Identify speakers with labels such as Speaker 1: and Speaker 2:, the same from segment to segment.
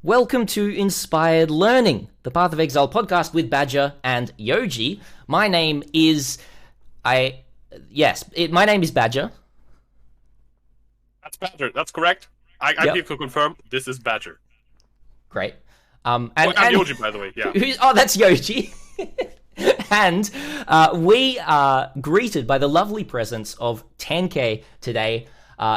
Speaker 1: Welcome to Inspired Learning, the Path of Exile podcast with Badger and Yoji. My name is my name is Badger.
Speaker 2: That's Badger. That's correct. I'm here to confirm this is Badger.
Speaker 1: Great.
Speaker 2: I'm Yoji, by the way. Yeah.
Speaker 1: That's Yoji. And we are greeted by the lovely presence of Tenkiei today.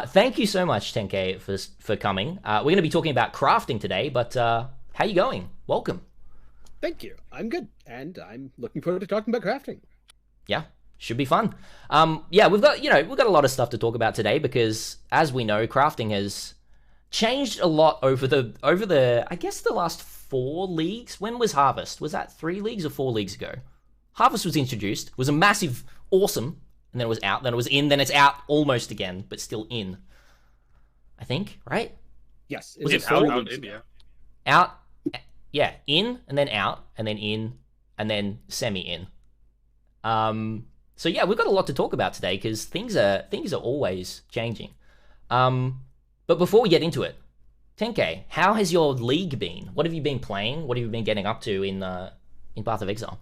Speaker 1: Thank you so much, Tenkiei, for coming. We're going to be talking about crafting today, but how you going? Welcome.
Speaker 3: Thank you. I'm good, and I'm looking forward to talking about crafting.
Speaker 1: Yeah, should be fun. We've got a lot of stuff to talk about today because, as we know, crafting has changed a lot over the I guess the last 4 leagues. When was Harvest? Was that 3 leagues or 4 leagues ago? Harvest was introduced. It was a massive, awesome. And then it was out, then it was in, then it's out almost again, but still in. I think, right?
Speaker 3: Yes.
Speaker 1: Was it
Speaker 2: out, in, yeah.
Speaker 1: Out, yeah, in, and then out, and then in, and then semi-in. So yeah, we've got a lot to talk about today, because things are always changing. But before we get into it, Tenkiei, how has your league been? What have you been playing? What have you been getting up to in Path of Exile?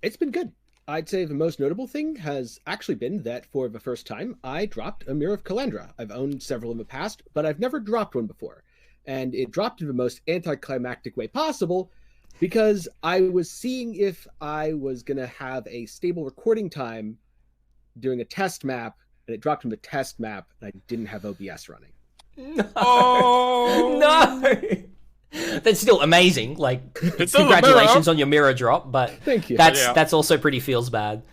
Speaker 3: It's been good. I'd say the most notable thing has actually been that for the first time, I dropped a Mirror of Calandra. I've owned several in the past, but I've never dropped one before. And it dropped in the most anticlimactic way possible because I was seeing if I was going to have a stable recording time doing a test map, and it dropped in the test map, and I didn't have OBS running.
Speaker 1: No. Oh, no! That's still amazing. Like, congratulations on your mirror drop, but
Speaker 3: thank you.
Speaker 1: That's also pretty feels bad.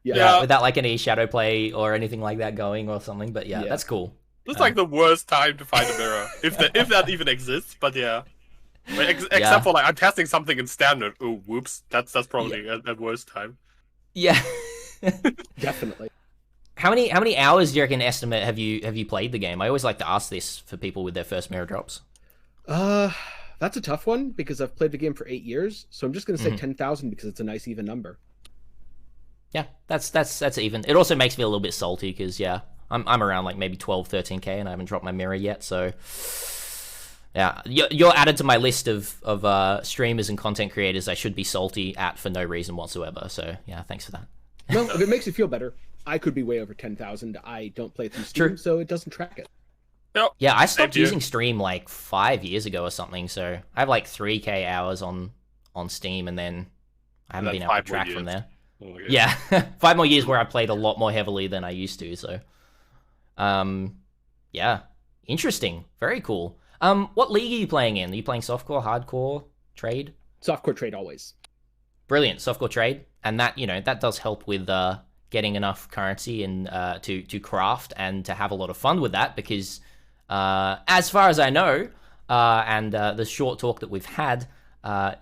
Speaker 3: Yeah.
Speaker 1: Without like any shadow play or anything like that going or something. But yeah. That's cool.
Speaker 2: It's like the worst time to find a mirror, if that even exists. But yeah, except for like I'm testing something in standard. Oh, whoops! That's probably at worst time.
Speaker 1: Yeah,
Speaker 3: definitely.
Speaker 1: How many hours do you reckon estimate have you played the game? I always like to ask this for people with their first mirror drops.
Speaker 3: That's a tough one because I've played the game for 8 years, so I'm just going to say 10,000 because it's a nice even number.
Speaker 1: Yeah, that's even. It also makes me a little bit salty because I'm around like maybe 12, 13k and I haven't dropped my mirror yet. So yeah, you're added to my list of streamers and content creators I should be salty at for no reason whatsoever. So yeah, thanks for that.
Speaker 3: Well, if it makes you feel better, I could be way over 10,000. I don't play through Steam, so it doesn't track it.
Speaker 2: Yep.
Speaker 1: Yeah, I stopped using Stream like 5 years ago or something, so I have like 3k hours on Steam, and then I haven't been able to track from there. Oh, yeah, 5 more years where I played a lot more heavily than I used to, so... yeah, interesting. Very cool. What league are you playing in? Are you playing softcore, hardcore, trade?
Speaker 3: Softcore trade always.
Speaker 1: Brilliant, softcore trade. And that, that does help with getting enough currency and to craft and to have a lot of fun with that, because... as far as I know, and the short talk that we've had,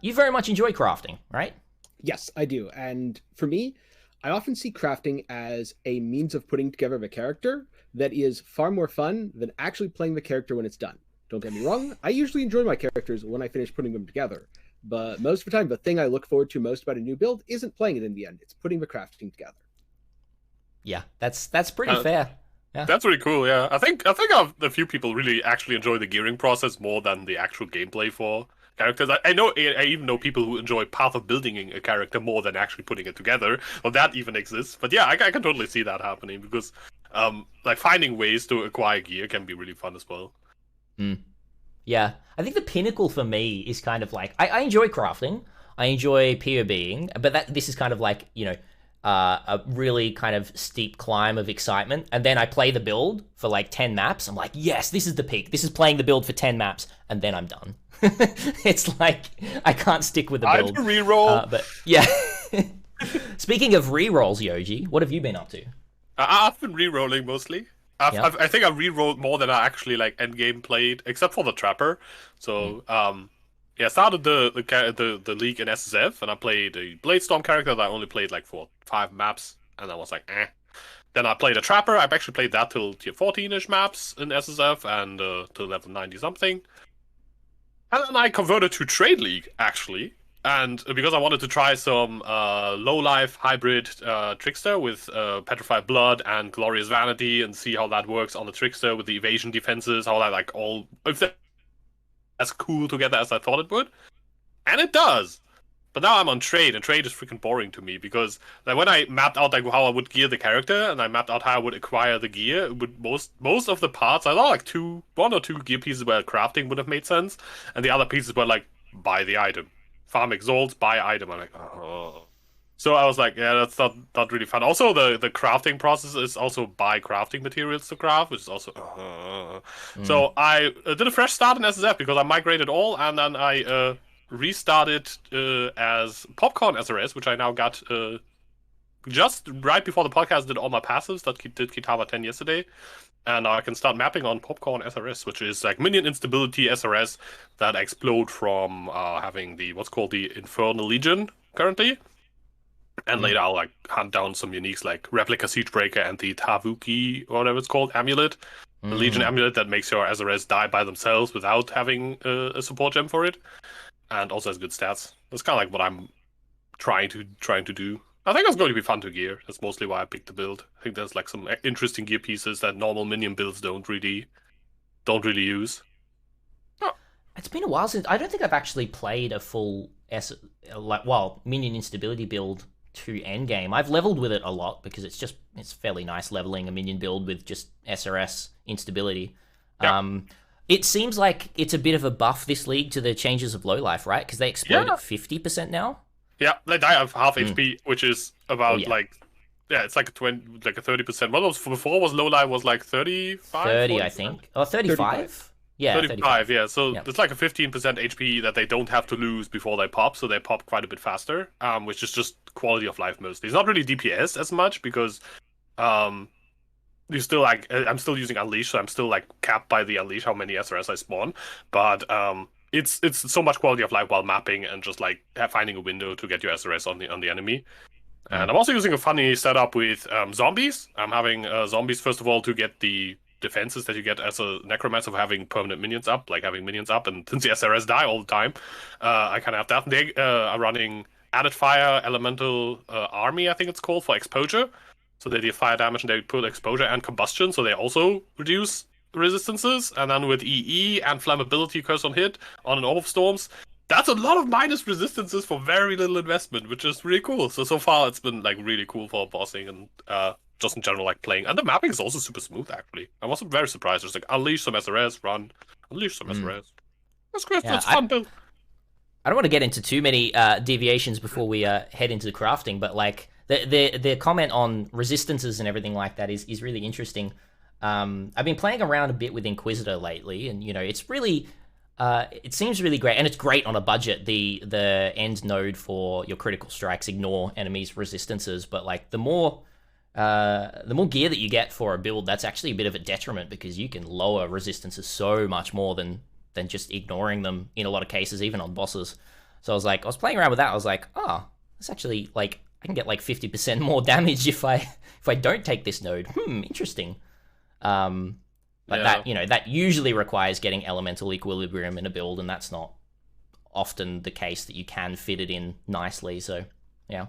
Speaker 1: you very much enjoy crafting, right?
Speaker 3: Yes, I do. And for me, I often see crafting as a means of putting together the character that is far more fun than actually playing the character when it's done. Don't get me wrong, I usually enjoy my characters when I finish putting them together. But most of the time, the thing I look forward to most about a new build isn't playing it in the end. It's putting the crafting together.
Speaker 1: Yeah, that's pretty fair. Yeah.
Speaker 2: That's really cool, yeah. I think a few people really actually enjoy the gearing process more than the actual gameplay for characters. I even know people who enjoy path of building a character more than actually putting it together. Well, that even exists. But yeah, I can totally see that happening because like finding ways to acquire gear can be really fun as well.
Speaker 1: Yeah, I think the pinnacle for me is kind of like, I enjoy crafting, I enjoy PoBing, but this is kind of like, a really kind of steep climb of excitement, and then I play the build for like 10 maps. I'm like, yes, this is the peak. This is playing the build for 10 maps, and then I'm done. It's like, I can't stick with the build.
Speaker 2: I have to reroll.
Speaker 1: But yeah. Speaking of rerolls, Yoji, what have you been up to?
Speaker 2: I've been rerolling mostly. I think I rerolled more than I actually like endgame played, except for the Trapper. So, yeah, I started the league in SSF, and I played a Bladestorm character that I only played like for 5 maps, and I was like, eh. Then I played a Trapper. I've actually played that till tier 14-ish maps in SSF, and till level 90-something. And then I converted to Trade League, actually, and because I wanted to try some low-life hybrid Trickster with Petrified Blood and Glorious Vanity, and see how that works on the Trickster with the evasion defenses, how that like all... as cool together as I thought it would, and it does. But now I'm on trade, and trade is freaking boring to me because like when I mapped out like how I would gear the character, and I mapped out how I would acquire the gear, it would most of the parts I thought like one or two gear pieces where crafting would have made sense, and the other pieces were like buy the item, farm exalts, buy item. I'm like, oh. So I was like, yeah, that's not really fun. Also, the crafting process is also buy crafting materials to craft, which is also. So I did a fresh start in SSF because I migrated all, and then I restarted as Popcorn SRS, which I now got just right before the podcast. Did all my passives that did Kitava 10 yesterday, and now I can start mapping on Popcorn SRS, which is like minion instability SRS that explode from having the what's called the Infernal Legion currently. And later I'll like hunt down some uniques like Replica Siegebreaker and the Tavuki, or whatever it's called, Amulet. The Legion Amulet that makes your SRS die by themselves without having a support gem for it. And also has good stats. That's kind of like what I'm trying to do. I think it's going to be fun to gear. That's mostly why I picked the build. I think there's like some interesting gear pieces that normal minion builds don't really use.
Speaker 1: Oh. It's been a while since I don't think I've actually played a full minion instability build to endgame. I've leveled with it a lot because it's fairly nice leveling a minion build with just SRS instability.
Speaker 2: Yeah.
Speaker 1: It seems like it's a bit of a buff this league to the changes of low life, right? Because they explode at 50% now.
Speaker 2: Yeah, they die of half HP, which is about it's like a 30%. What was before was low life was like 35?
Speaker 1: 30, I think. Or 35? Yeah,
Speaker 2: 35, yeah. So it's like a 15% HP that they don't have to lose before they pop, so they pop quite a bit faster, which is just quality of life mostly. It's not really DPS as much because you still like I'm still using Unleash, so I'm still like capped by the Unleash how many SRS I spawn, but it's so much quality of life while mapping and just like finding a window to get your SRS on the enemy. And I'm also using a funny setup with zombies. I'm having zombies first of all to get the defenses that you get as a necromancer for having permanent minions up, like having minions up, and since the SRS die all the time, I kind of have that. And they are running added fire elemental army, I think it's called, for exposure. So they deal fire damage and they put exposure and combustion, so they also reduce resistances. And then with EE and flammability curse on hit on an Orb of Storms, that's a lot of minus resistances for very little investment, which is really cool. So far it's been like really cool for bossing and just in general like playing. And the mapping is also super smooth actually. I was very surprised. Just like unleash some SRS, run, unleash some SRS. That's good. That's fun build.
Speaker 1: I don't want to get into too many deviations before we head into the crafting, but like the comment on resistances and everything like that is really interesting. I've been playing around a bit with Inquisitor lately, and it's really it seems really great, and it's great on a budget. The end node for your critical strikes ignore enemies' resistances, but like the more gear that you get for a build, that's actually a bit of a detriment because you can lower resistances so much more than just ignoring them in a lot of cases, even on bosses. So I was playing around with that. I was like, it's actually like I can get like 50% more damage if I don't take this node. Interesting. But that usually requires getting elemental equilibrium in a build, and that's not often the case that you can fit it in nicely. So yeah.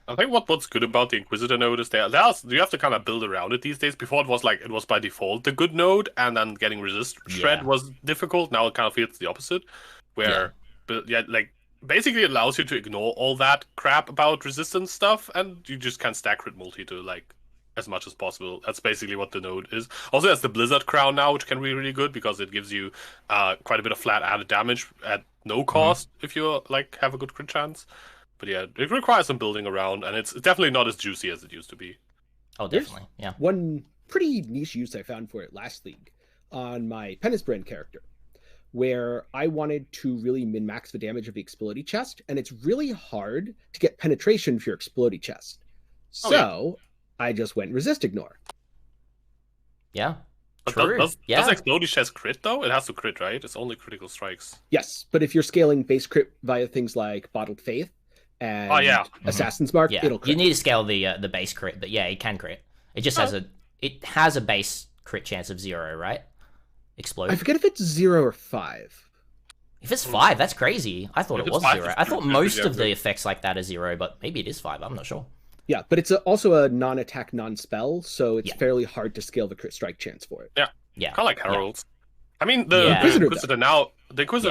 Speaker 2: I think what's good about the Inquisitor node is you have to kind of build around it these days. Before it was by default the good node, and then getting resist shred was difficult. Now it kind of feels the opposite, where like basically it allows you to ignore all that crap about resistance stuff, and you just can stack crit multi to like as much as possible. That's basically what the node is. Also, it has the Blizzard Crown now, which can be really good because it gives you quite a bit of flat added damage at no cost if you like have a good crit chance. But yeah, it requires some building around, and it's definitely not as juicy as it used to be.
Speaker 1: Oh, definitely, yeah.
Speaker 3: One pretty niche use I found for it last league on my Penance Brand character, where I wanted to really min-max the damage of the Explodey chest, and it's really hard to get penetration for your Explodey chest. So I just went Resist Ignore.
Speaker 1: Yeah.
Speaker 2: True. Does Explodey chest crit though? It has to crit, right? It's only critical strikes.
Speaker 3: Yes, but if you're scaling base crit via things like Bottled Faith and Assassin's Mark, it'll crit.
Speaker 1: You need to scale the base crit, but yeah, it can crit. It just has a base crit chance of 0, right? Explode.
Speaker 3: I forget if it's 0 or 5.
Speaker 1: If it's 5, that's crazy. I thought it was 0. I thought most of the effects like that are 0, but maybe it is 5. I'm not sure.
Speaker 3: Yeah, but it's also a non-attack, non-spell, so it's fairly hard to scale the crit strike chance for it.
Speaker 2: Yeah. Kind of like Heralds. I mean,
Speaker 1: Yeah.
Speaker 2: the Inquisitor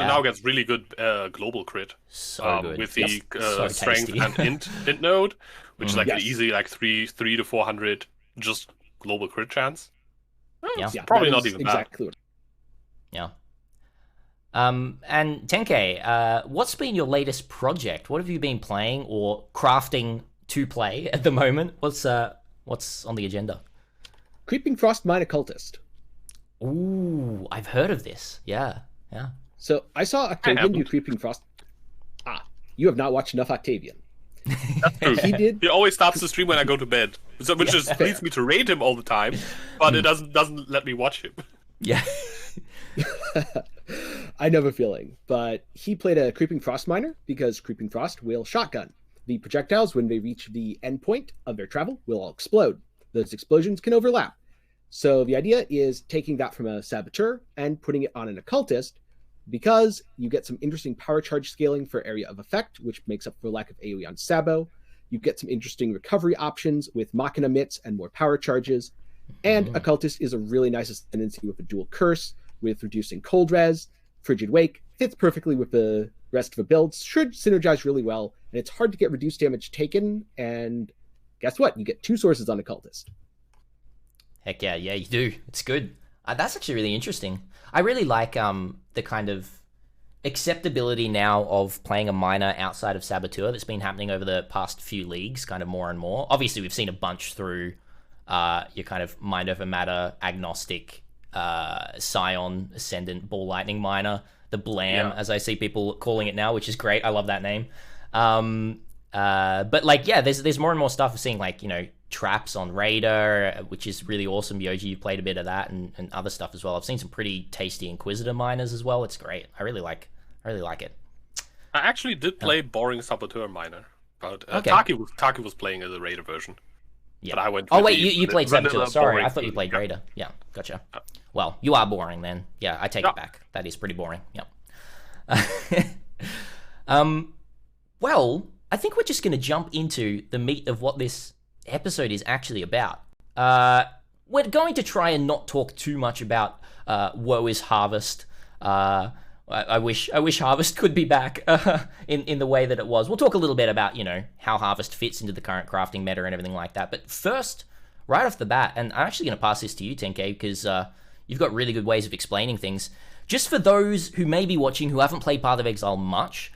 Speaker 2: now gets really good global crit.
Speaker 1: So good.
Speaker 2: With the
Speaker 1: So
Speaker 2: strength
Speaker 1: tasty.
Speaker 2: and int node, which is like an
Speaker 3: Yes.
Speaker 2: easy like 3 to 400 just global crit chance.
Speaker 1: Yeah.
Speaker 3: Yeah,
Speaker 2: Probably
Speaker 3: that
Speaker 2: not
Speaker 3: is
Speaker 2: even
Speaker 3: exactly what.
Speaker 1: Yeah. And Tenkiei, what's been your latest project? What have you been playing or crafting to play at the moment? What's on the agenda?
Speaker 3: Creeping Frost Mine Occultist.
Speaker 1: Ooh, I've heard of this. Yeah.
Speaker 3: So I saw Octavian do Creeping Frost. You have not watched enough Octavian.
Speaker 2: That's true.
Speaker 3: He
Speaker 2: always stops the stream when I go to bed, which just leads me to rate him all the time, but it doesn't let me watch him.
Speaker 1: Yeah.
Speaker 3: I know the feeling, but he played a Creeping Frost Miner because Creeping Frost will shotgun. The projectiles, when they reach the end point of their travel, will all explode. Those explosions can overlap. So the idea is taking that from a Saboteur and putting it on an Occultist, because you get some interesting power charge scaling for area of effect, which makes up for lack of AoE on Sabo. You get some interesting recovery options with Machina Mitts and more power charges. And Occultist is a really nice ascendancy with a dual curse, with reducing cold res, frigid wake, fits perfectly with the rest of the builds, should synergize really well, and it's hard to get reduced damage taken, and guess what? You get 2 sources on Occultist.
Speaker 1: Heck yeah, you do. It's good. That's actually really interesting. I really like the kind of acceptability now of playing a miner outside of Saboteur that's been happening over the past few leagues, kind of more and more. Obviously, we've seen a bunch through your kind of mind over matter, agnostic, Scion, Ascendant, Ball Lightning miner, the Blam, as I see people calling it now, which is great. I love that name. But like, yeah, there's more and more stuff. We're seeing like, traps on Raider, which is really awesome. Yoji, you played a bit of that and other stuff as well. I've seen some pretty tasty Inquisitor miners as well. It's great. I really like it.
Speaker 2: I actually did play boring Saboteur miner, but
Speaker 1: Okay.
Speaker 2: Taki was playing as a Raider version.
Speaker 1: Yeah.
Speaker 2: But I went.
Speaker 1: Oh
Speaker 2: with
Speaker 1: wait,
Speaker 2: the
Speaker 1: you played Saboteur.
Speaker 2: vanilla
Speaker 1: Sorry,
Speaker 2: boring
Speaker 1: I thought you
Speaker 2: version.
Speaker 1: played
Speaker 2: Yeah.
Speaker 1: Raider. Yeah, gotcha. Well, you are boring then. Yeah, I take it back. That is pretty boring. Yep. Well, I think we're just going to jump into the meat of what this episode is actually about. We're going to try and not talk too much about Woe is Harvest. I wish Harvest could be back in the way that it was. We'll talk a little bit about, how Harvest fits into the current crafting meta and everything like that. But first, right off the bat, and I'm actually going to pass this to you, Tenkiei, because you've got really good ways of explaining things. Just for those who may be watching who haven't played Path of Exile much,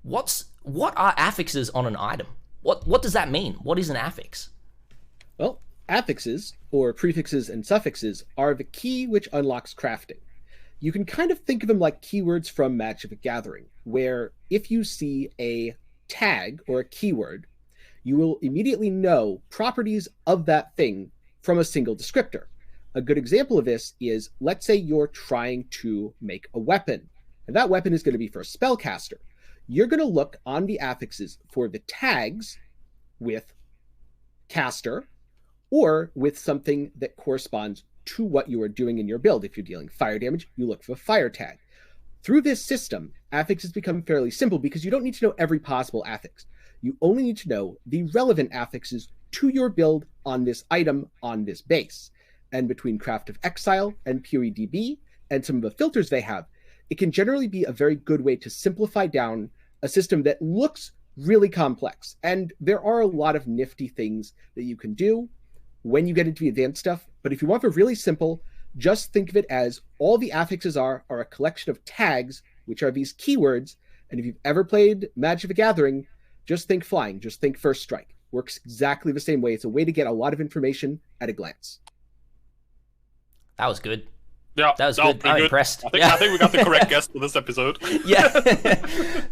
Speaker 1: what are affixes on an item? What does that mean? What is an affix?
Speaker 3: Well, affixes, or prefixes and suffixes, are the key which unlocks crafting. You can kind of think of them like keywords from Magic the Gathering, where if you see a tag or a keyword, you will immediately know properties of that thing from a single descriptor. A good example of this is, let's say you're trying to make a weapon, and that weapon is going to be for a spellcaster. You're going to look on the affixes for the tags with caster, or with something that corresponds to what you are doing in your build. If you're dealing fire damage, you look for a fire tag. Through this system, affixes become fairly simple because you don't need to know every possible affix. You only need to know the relevant affixes to your build on this item on this base. And between Craft of Exile and PoEDB and some of the filters they have, it can generally be a very good way to simplify down a system that looks really complex. And there are a lot of nifty things that you can do when you get into the advanced stuff. But if you want the really simple, just think of it as all the affixes are a collection of tags, which are these keywords. And if you've ever played Magic the Gathering, just think flying, just think first strike. Works exactly the same way. It's a way to get a lot of information at a glance.
Speaker 1: That was good.
Speaker 2: Yeah,
Speaker 1: that was good. I'm impressed.
Speaker 2: I think we got the correct guest for this episode.
Speaker 1: Yeah.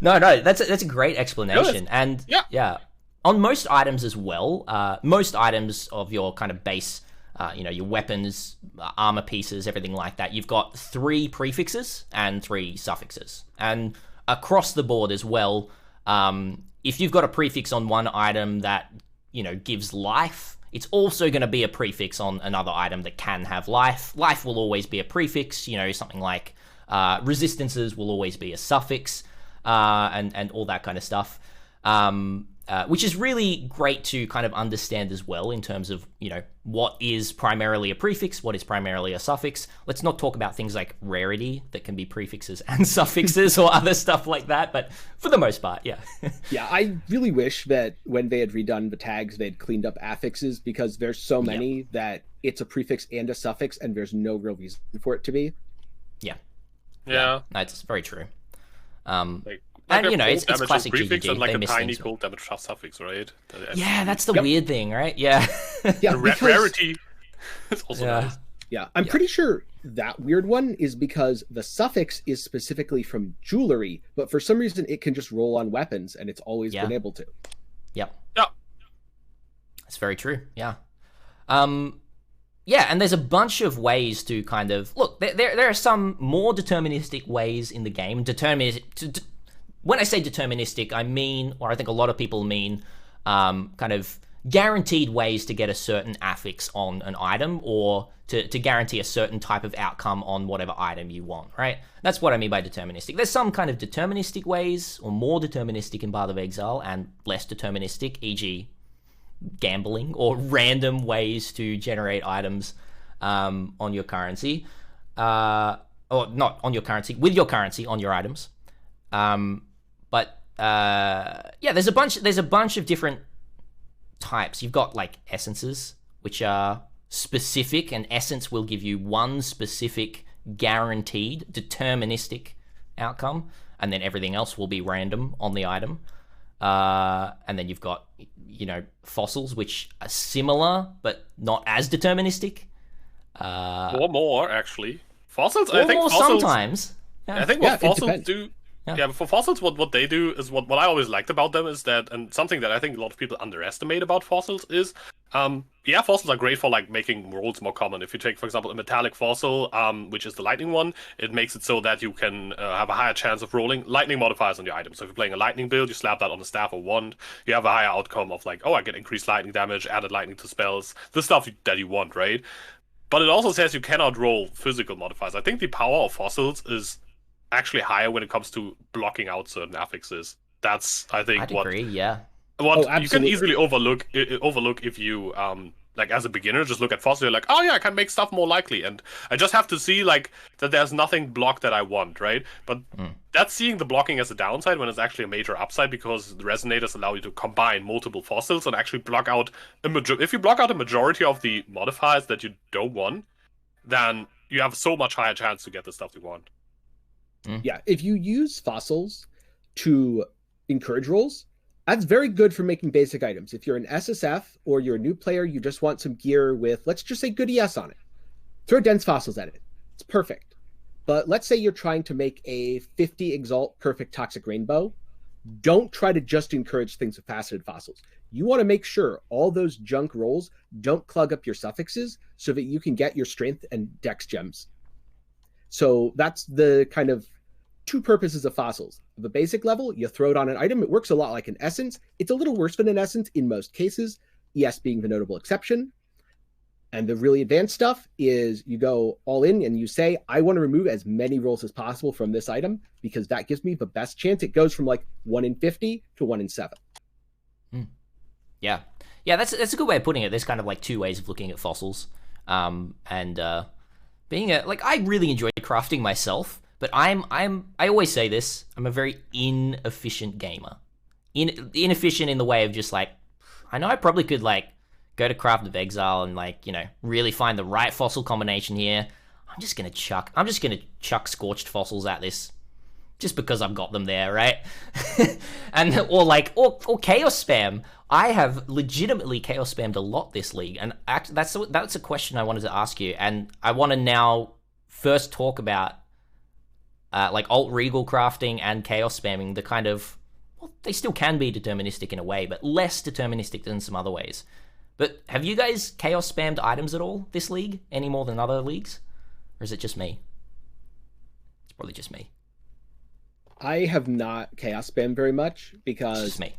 Speaker 1: No, that's a great explanation. And yeah, on most items as well, most items of your kind of base, your weapons, armor pieces, everything like that, you've got 3 prefixes and 3 suffixes. And across the board as well, if you've got a prefix on one item that, gives life, it's also going to be a prefix on another item that can have life. Life will always be a prefix, something like resistances will always be a suffix, and all that kind of stuff. which is really great to kind of understand as well in terms of, you know, what is primarily a prefix, what is primarily a suffix. Let's not talk about things like rarity that can be prefixes and suffixes or other stuff like that, but for the most part, yeah.
Speaker 3: Yeah, I really wish that when they had redone the tags, they'd cleaned up affixes, because there's so many that it's a prefix and a suffix, and there's no real reason for it to be.
Speaker 2: Yeah.
Speaker 1: No, it's very true.
Speaker 2: Like
Speaker 1: And, you know, it's classic
Speaker 2: prefix
Speaker 1: GGG.
Speaker 2: and like
Speaker 1: They
Speaker 2: a
Speaker 1: miss
Speaker 2: tiny
Speaker 1: things.
Speaker 2: cold damage suffix, right?
Speaker 1: Yeah, that's the weird thing, right? Yeah.
Speaker 3: Yeah,
Speaker 2: Rarity is also nice.
Speaker 3: Yeah, I'm pretty sure that weird one is because the suffix is specifically from jewelry, but for some reason it can just roll on weapons, and it's always been able to.
Speaker 1: Yep.
Speaker 2: Yeah.
Speaker 1: That's very true. Yeah. Yeah, and there's a bunch of ways to kind of look. There are some more deterministic ways in the game. When I say deterministic, I mean, or I think a lot of people mean, kind of guaranteed ways to get a certain affix on an item, or to guarantee a certain type of outcome on whatever item you want, right? That's what I mean by deterministic. There's some kind of deterministic ways, or more deterministic in Path of Exile, and less deterministic, e.g. gambling or random ways to generate items on your currency. Or not on your currency, with your currency on your items. But there's a bunch of different types. You've got like essences, which are specific, and essence will give you one specific guaranteed deterministic outcome, and then everything else will be random on the item. And then you've got, you know, fossils, which are similar but not as deterministic.
Speaker 2: Or more, actually. Fossils,
Speaker 1: or
Speaker 2: I think
Speaker 1: more
Speaker 2: fossils,
Speaker 1: sometimes. Yeah.
Speaker 2: I think what fossils
Speaker 3: depends.
Speaker 2: do.
Speaker 1: Yeah.
Speaker 2: Yeah, but for fossils, what they do is what I always liked about them is that, and something that I think a lot of people underestimate about fossils is, fossils are great for like making rolls more common. If you take, for example, a metallic fossil, which is the lightning one, it makes it so that you can have a higher chance of rolling lightning modifiers on your item. So if you're playing a lightning build, you slap that on a staff or wand, you have a higher outcome of like, oh, I get increased lightning damage, added lightning to spells, the stuff that you want, right? But it also says you cannot roll physical modifiers. I think the power of fossils is actually higher when it comes to blocking out certain affixes. That's, I think,
Speaker 1: I'd agree, yeah.
Speaker 2: What you can easily overlook if you like as a beginner just look at fossils, you're like, oh yeah, I can make stuff more likely, and I just have to see like that there's nothing blocked that I want, right? But that's seeing the blocking as a downside when it's actually a major upside, because the resonators allow you to combine multiple fossils and actually block out if you block out a majority of the modifiers that you don't want, then you have so much higher chance to get the stuff you want.
Speaker 3: Yeah, if you use fossils to encourage rolls, that's very good for making basic items. If you're an SSF or you're a new player, you just want some gear with, let's just say, good ES on it. Throw dense fossils at it. It's perfect. But let's say you're trying to make a 50 Exalt perfect toxic rainbow. Don't try to just encourage things with faceted fossils. You want to make sure all those junk rolls don't clog up your suffixes so that you can get your strength and dex gems. So that's the kind of two purposes of fossils. The basic level, you throw it on an item. It works a lot like an essence. It's a little worse than an essence in most cases, ES being the notable exception. And the really advanced stuff is you go all in and you say, I want to remove as many rolls as possible from this item, because that gives me the best chance. It goes from like 1 in 50 to 1 in 7.
Speaker 1: Yeah. Yeah, that's a good way of putting it. There's kind of like two ways of looking at fossils. Being I really enjoy crafting myself, but I always say this, I'm a very inefficient gamer. Inefficient in the way of just like, I know I probably could like go to Craft of Exile and like, you know, really find the right fossil combination here. I'm just gonna chuck scorched fossils at this, just because I've got them there, right? And or chaos spam. I have legitimately chaos spammed a lot this league, and that's a question I wanted to ask you, and I want to now first talk about like alt regal crafting and chaos spamming. The kind of, well, they still can be deterministic in a way, but less deterministic than some other ways. But have you guys chaos spammed items at all this league, any more than other leagues, or is it just me? It's probably just me.
Speaker 3: I have not chaos spammed very much because
Speaker 1: It's just me.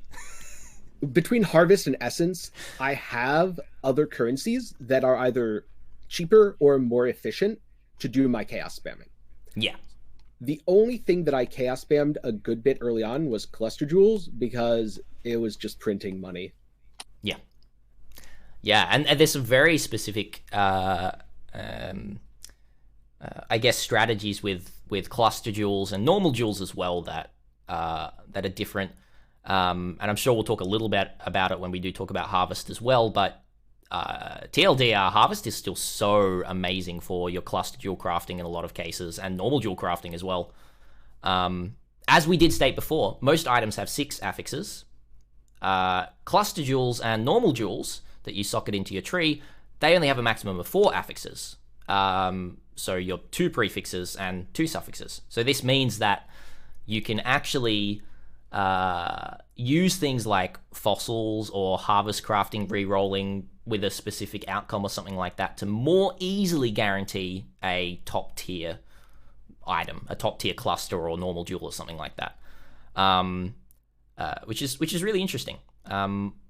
Speaker 3: Between Harvest and Essence, I have other currencies that are either cheaper or more efficient to do my chaos spamming.
Speaker 1: Yeah.
Speaker 3: The only thing that I chaos spammed a good bit early on was Cluster Jewels, because It was just printing money.
Speaker 1: Yeah. Yeah, and there's some very specific, I guess, strategies with cluster jewels and normal jewels as well that are different. And I'm sure we'll talk a little bit about it when we do talk about Harvest as well, but TLDR, Harvest is still so amazing for your cluster jewel crafting in a lot of cases, and normal jewel crafting as well. As we did state before, most items have 6 affixes. Cluster jewels and normal jewels that you socket into your tree, they only have a maximum of 4 affixes. So your 2 prefixes and 2 suffixes. So this means that you can actually use things like fossils or harvest crafting re-rolling with a specific outcome or something like that to more easily guarantee a top tier item, a top tier cluster or normal jewel or something like that, which is really interesting.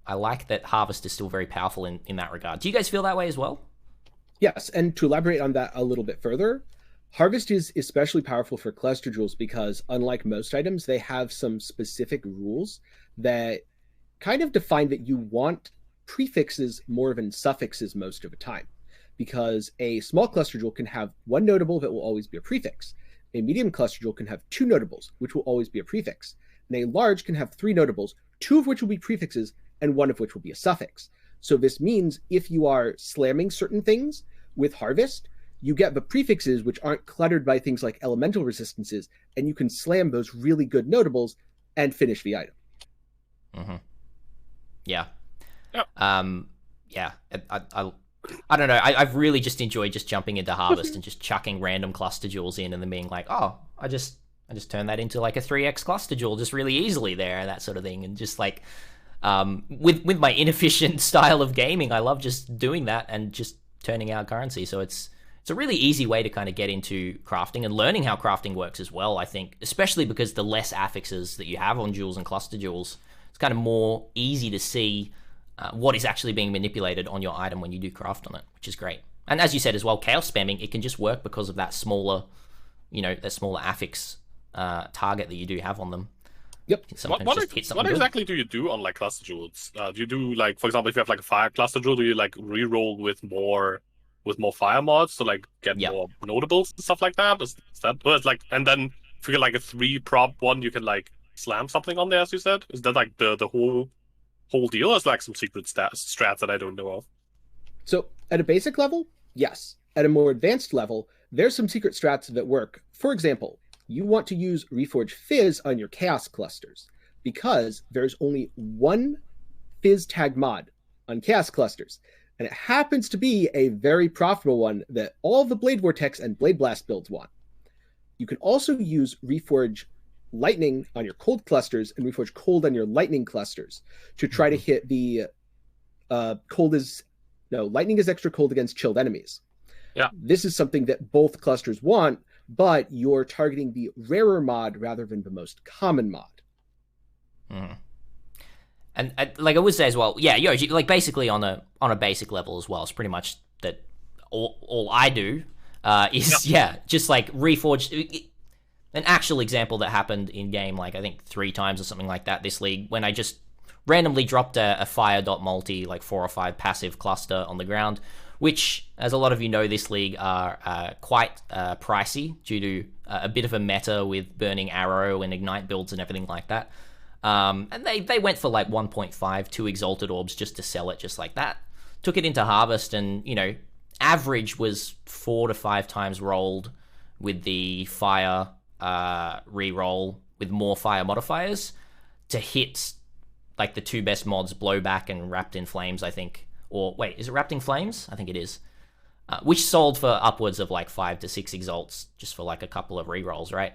Speaker 1: I like that Harvest is still very powerful in that regard. Do you guys feel that way as well?
Speaker 3: Yes, and to elaborate on that a little bit further, Harvest is especially powerful for cluster jewels because, unlike most items, they have some specific rules that kind of define that you want prefixes more than suffixes most of the time. Because a small cluster jewel can have 1 notable that will always be a prefix. A medium cluster jewel can have 2 notables, which will always be a prefix. And a large can have 3 notables, 2 of which will be prefixes, and 1 of which will be a suffix. So this means if you are slamming certain things with Harvest, you get the prefixes which aren't cluttered by things like elemental resistances, and you can slam those really good notables and finish the item.
Speaker 1: Mm-hmm. Yeah.
Speaker 2: Yep.
Speaker 1: Yeah. I don't know. I've really just enjoyed just jumping into Harvest and just chucking random cluster jewels in and then being like, oh, I just turned that into like a 3x cluster jewel just really easily there and that sort of thing. And just like, with my inefficient style of gaming, I love just doing that and just turning out currency. So it's a really easy way to kind of get into crafting and learning how crafting works as well, I think, especially because the less affixes that you have on jewels and cluster jewels, it's kind of more easy to see what is actually being manipulated on your item when you do craft on it, which is great. And as you said as well, chaos spamming, it can just work because of that smaller, that smaller affix target that you do have on them.
Speaker 3: Yep.
Speaker 2: What exactly do you do on like cluster jewels? Do you do like, for example, if you have like a fire cluster jewel, do you like re-roll with more fire mods to like get more notables and stuff like that? Is that it's like, and then if you get like a 3 prop one, you can like slam something on there, as you said? Is that like the whole deal? Or is like some secret strats that I don't know of?
Speaker 3: So at a basic level, yes. At a more advanced level, there's some secret strats that work. For example, you want to use Reforge Fizz on your Chaos clusters because there's only 1 Fizz tag mod on Chaos clusters. And it happens to be a very profitable one that all the Blade Vortex and Blade Blast builds want. You can also use Reforge Lightning on your Cold clusters and Reforge Cold on your Lightning clusters to try to hit the Lightning is extra cold against chilled enemies.
Speaker 2: Yeah.
Speaker 3: This is something that both clusters want, but you're targeting the rarer mod rather than the most common mod.
Speaker 1: Mm. And like I would say as well, yeah, Yoji, like basically on a basic level as well, it's pretty much that all I do is just like Reforge. An actual example that happened in game, like I think 3 times or something like that this league, when I just randomly dropped a fire.multi, like 4 or 5 passive cluster on the ground, which, as a lot of you know, this league are quite pricey due to a bit of a meta with Burning Arrow and Ignite builds and everything like that. And they went for like 1.5, 2 Exalted Orbs just to sell it just like that. Took it into Harvest and, average was 4 to 5 times rolled with the fire re-roll with more fire modifiers to hit like the 2 best mods, Blowback and Wrapped in Flames, I think. Or wait, is it Wrapped in Flames? I think it is. Which sold for upwards of like 5 to 6 exalts just for like a couple of re-rolls, right?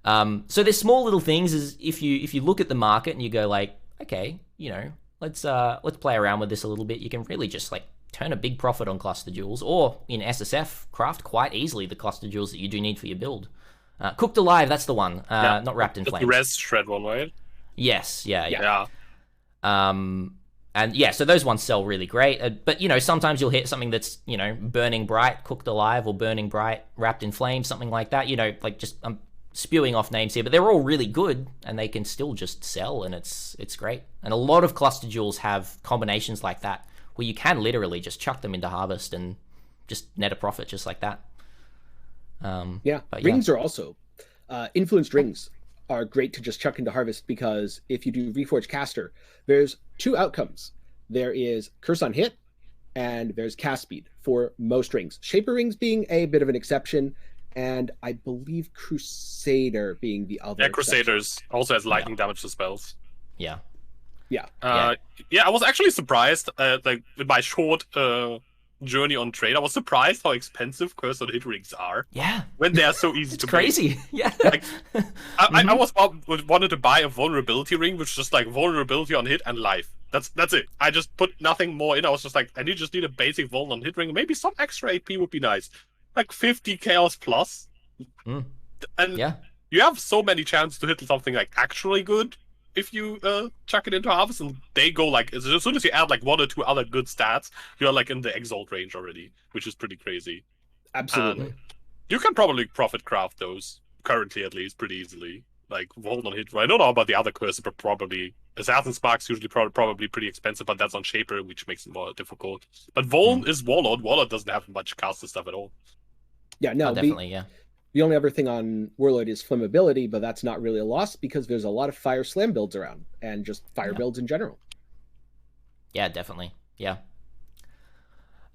Speaker 1: So there's small little things. Is if you look at the market and you go like, okay, let's play around with this a little bit. You can really just like turn a big profit on cluster jewels, or in SSF craft quite easily the cluster jewels that you do need for your build. Cooked Alive, that's the one. Not Wrapped in Flames.
Speaker 2: The res shred one, right?
Speaker 1: Yes, yeah. And yeah, so those ones sell really great. But, sometimes you'll hit something that's, Burning Bright, Cooked Alive, or Burning Bright, Wrapped in Flames, something like that. Like just, I'm spewing off names here, but they're all really good, and they can still just sell, and it's great. And a lot of cluster jewels have combinations like that, where you can literally just chuck them into Harvest and just net a profit just like that.
Speaker 3: Rings are also influenced rings are great to just chuck into Harvest, because if you do Reforged Caster, there's two outcomes. There is Curse on Hit, and there's cast speed for most rings. Shaper rings being a bit of an exception, and I believe Crusader being the other.
Speaker 2: Yeah, Crusaders also has lightning damage to spells.
Speaker 1: Yeah.
Speaker 2: I was actually surprised, like in my short journey on trade, I was surprised how expensive Curse on Hit rings are.
Speaker 1: Yeah.
Speaker 2: When they are so easy to
Speaker 1: crazy.
Speaker 2: make.
Speaker 1: Yeah.
Speaker 2: Like, I wanted to buy a vulnerability ring, which is just like vulnerability on hit and life. That's it. I just put nothing more in. I was just like, I just need a basic vuln on hit ring. Maybe some extra AP would be nice. Like 50 chaos plus. And you have so many chances to hit something like actually good if you chuck it into Harvest, and they go like, as soon as you add like one or two other good stats, you're like in the Exalt range already, which is pretty crazy.
Speaker 3: Absolutely.
Speaker 2: And you can probably profit craft those, currently at least, pretty easily. Like Voln on hit. I don't know about the other curses, but probably Assassin's Spark's usually probably pretty expensive, but that's on Shaper, which makes it more difficult. But Voln is Warlord. Warlord doesn't have much caster stuff at all.
Speaker 3: Yeah, no,
Speaker 1: definitely,
Speaker 3: The only other thing on Warlord is flammability, but that's not really a loss because there's a lot of Fire Slam builds around, and just fire builds in general.
Speaker 1: Yeah, definitely. Yeah.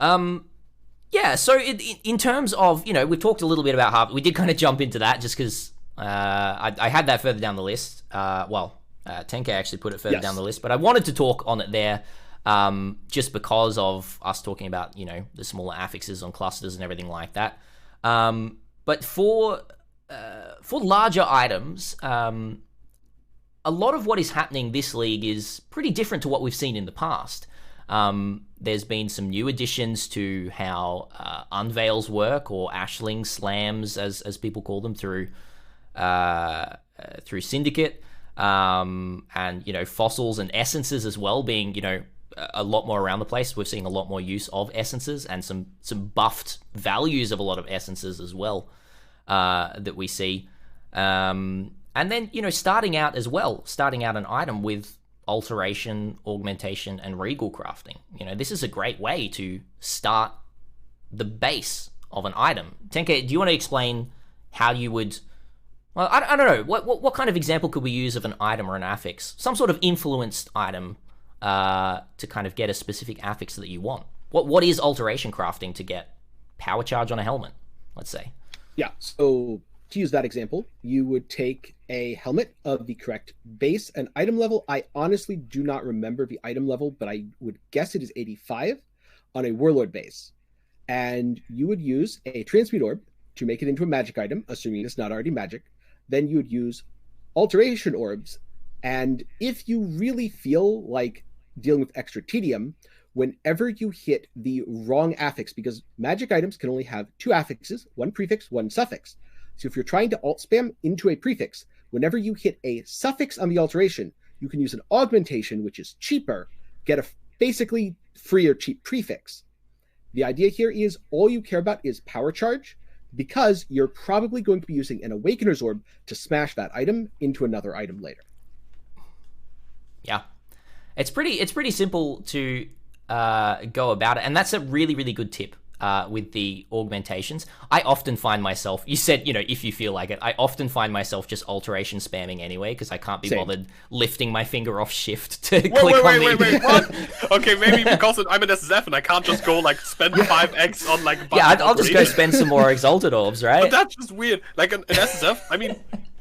Speaker 1: So in terms of, we've talked a little bit about Harvest. We did kind of jump into that just because I had that further down the list. Tenkiei actually put it further down the list, but I wanted to talk on it there just because of us talking about, the smaller affixes on clusters and everything like that. But for larger items, a lot of what is happening this league is pretty different to what we've seen in the past. There's been some new additions to how unveils work, or ashling slams, as people call them, through Syndicate, and fossils and essences as well, being a lot more around the place. We're seeing a lot more use of essences and some buffed values of a lot of essences as well that we see. And then, starting out an item with alteration, augmentation, and regal crafting. This is a great way to start the base of an item. Tenkiei, do you want to explain how you would... Well, I don't know. What kind of example could we use of an item or an affix? Some sort of influenced item to kind of get a specific affix that you want. What is alteration crafting to get power charge on a helmet, let's say?
Speaker 3: Yeah, so to use that example, you would take a helmet of the correct base and item level. I honestly do not remember the item level, but I would guess it is 85 on a Warlord base. And you would use a Transmute Orb to make it into a magic item, assuming it's not already magic. Then you would use Alteration Orbs. And if you really feel like dealing with extra tedium, whenever you hit the wrong affix, because magic items can only have two affixes, one prefix, one suffix. So if you're trying to alt spam into a prefix, whenever you hit a suffix on the alteration, you can use an augmentation, which is cheaper, get a basically free or cheap prefix. The idea here is all you care about is power charge, because you're probably going to be using an Awakener's Orb to smash that item into another item later.
Speaker 1: Yeah. It's pretty simple to go about it, and that's a really, really good tip with the augmentations. I often find myself, you said, if you feel like it, I often find myself just alteration spamming anyway, because I can't be bothered lifting my finger off shift to click on the...
Speaker 2: Wait, what? Okay, maybe because I'm an SSF and I can't just go, spend 5x on,
Speaker 1: I'll just go spend some more Exalted Orbs, right?
Speaker 2: But that's just weird. Like, an SSF, I mean...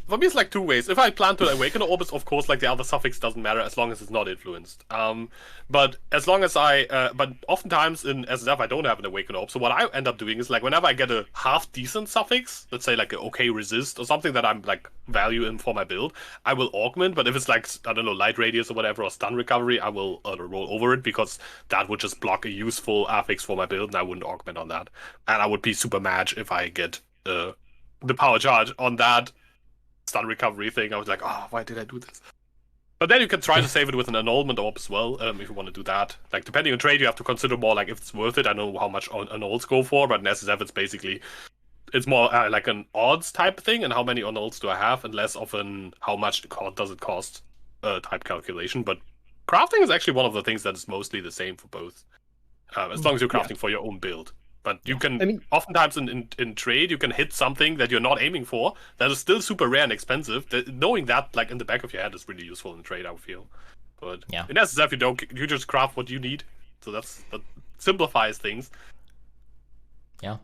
Speaker 2: For me, it's two ways. If I plan to awaken an Orbs, of course, the other suffix doesn't matter as long as it's not influenced. But as long as but oftentimes in SSF, I don't have an awaken Orb. So what I end up doing is, whenever I get a half-decent suffix, let's say, an okay resist or something that I'm, value in for my build, I will augment. But if it's, I don't know, light radius or whatever, or stun recovery, I will roll over it, because that would just block a useful affix for my build, and I wouldn't augment on that. And I would be super mad if I get the power charge on that stun recovery thing. I was like, oh, why did I do this? But then you can try to save it with an annulment orb as well, if you want to do that. Depending on trade, you have to consider more if it's worth it. I know how much annulments go for, but in SSF it's basically it's more like an odds type thing, and how many annuls do I have, and less of an how much does it cost type calculation. But crafting is actually one of the things that is mostly the same for both, as long as you're crafting for your own build. But you can, oftentimes in trade, you can hit something that you're not aiming for that is still super rare and expensive. Knowing that, like, in the back of your head is really useful in trade, I feel. But in SSF, you just craft what you need. So that simplifies things.
Speaker 1: Yeah.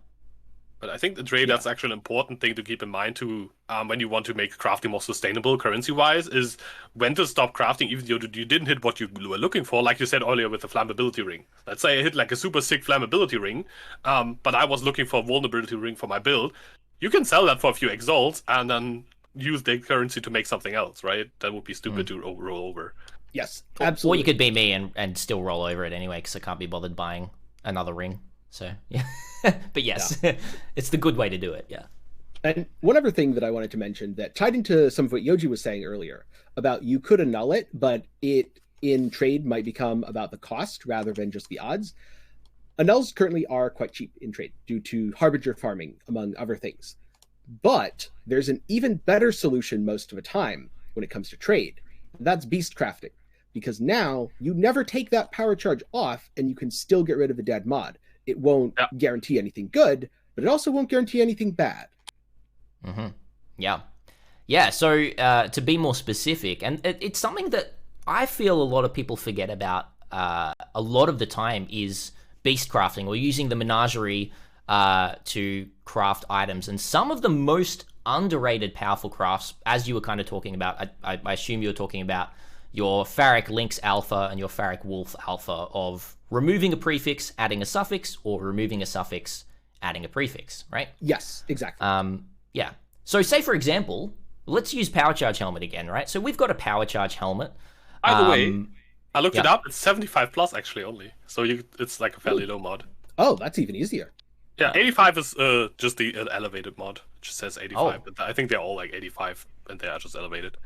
Speaker 2: But I think the trade, that's actually an important thing to keep in mind too, when you want to make crafting more sustainable currency-wise, is when to stop crafting even though you didn't hit what you were looking for, like you said earlier with the flammability ring. Let's say I hit like a super sick flammability ring, but I was looking for a vulnerability ring for my build. You can sell that for a few exalts and then use the currency to make something else, right? That would be stupid to roll over.
Speaker 3: Yes, absolutely.
Speaker 1: Or you could be me and still roll over it anyway, because I can't be bothered buying another ring. So, yeah. But yes, it's the good way to do it, yeah.
Speaker 3: And one other thing that I wanted to mention that tied into some of what Yoji was saying earlier about you could annul it, but it in trade might become about the cost rather than just the odds. Annuls currently are quite cheap in trade due to harbinger farming, among other things. But there's an even better solution most of the time when it comes to trade. That's beast crafting. Because now you never take that power charge off and you can still get rid of the dead mod. It won't guarantee anything good, but it also won't guarantee anything bad.
Speaker 1: Mm-hmm. Yeah. Yeah, so to be more specific, and it's something that I feel a lot of people forget about a lot of the time is beast crafting, or using the menagerie to craft items. And some of the most underrated powerful crafts, as you were kind of talking about, I assume you were talking about your Pharaoh Lynx Alpha and your Pharaoh Wolf Alpha, of removing a prefix, adding a suffix, or removing a suffix, adding a prefix, right?
Speaker 3: Yes, exactly.
Speaker 1: Yeah. So say, for example, let's use Power Charge Helmet again, right? So we've got a Power Charge Helmet.
Speaker 2: By the way, I looked it up. It's 75 plus actually only. So it's like a fairly low mod.
Speaker 3: Oh, that's even easier.
Speaker 2: Yeah, 85 is just the elevated mod. It just says 85. But I think they're all like 85 and they are just elevated.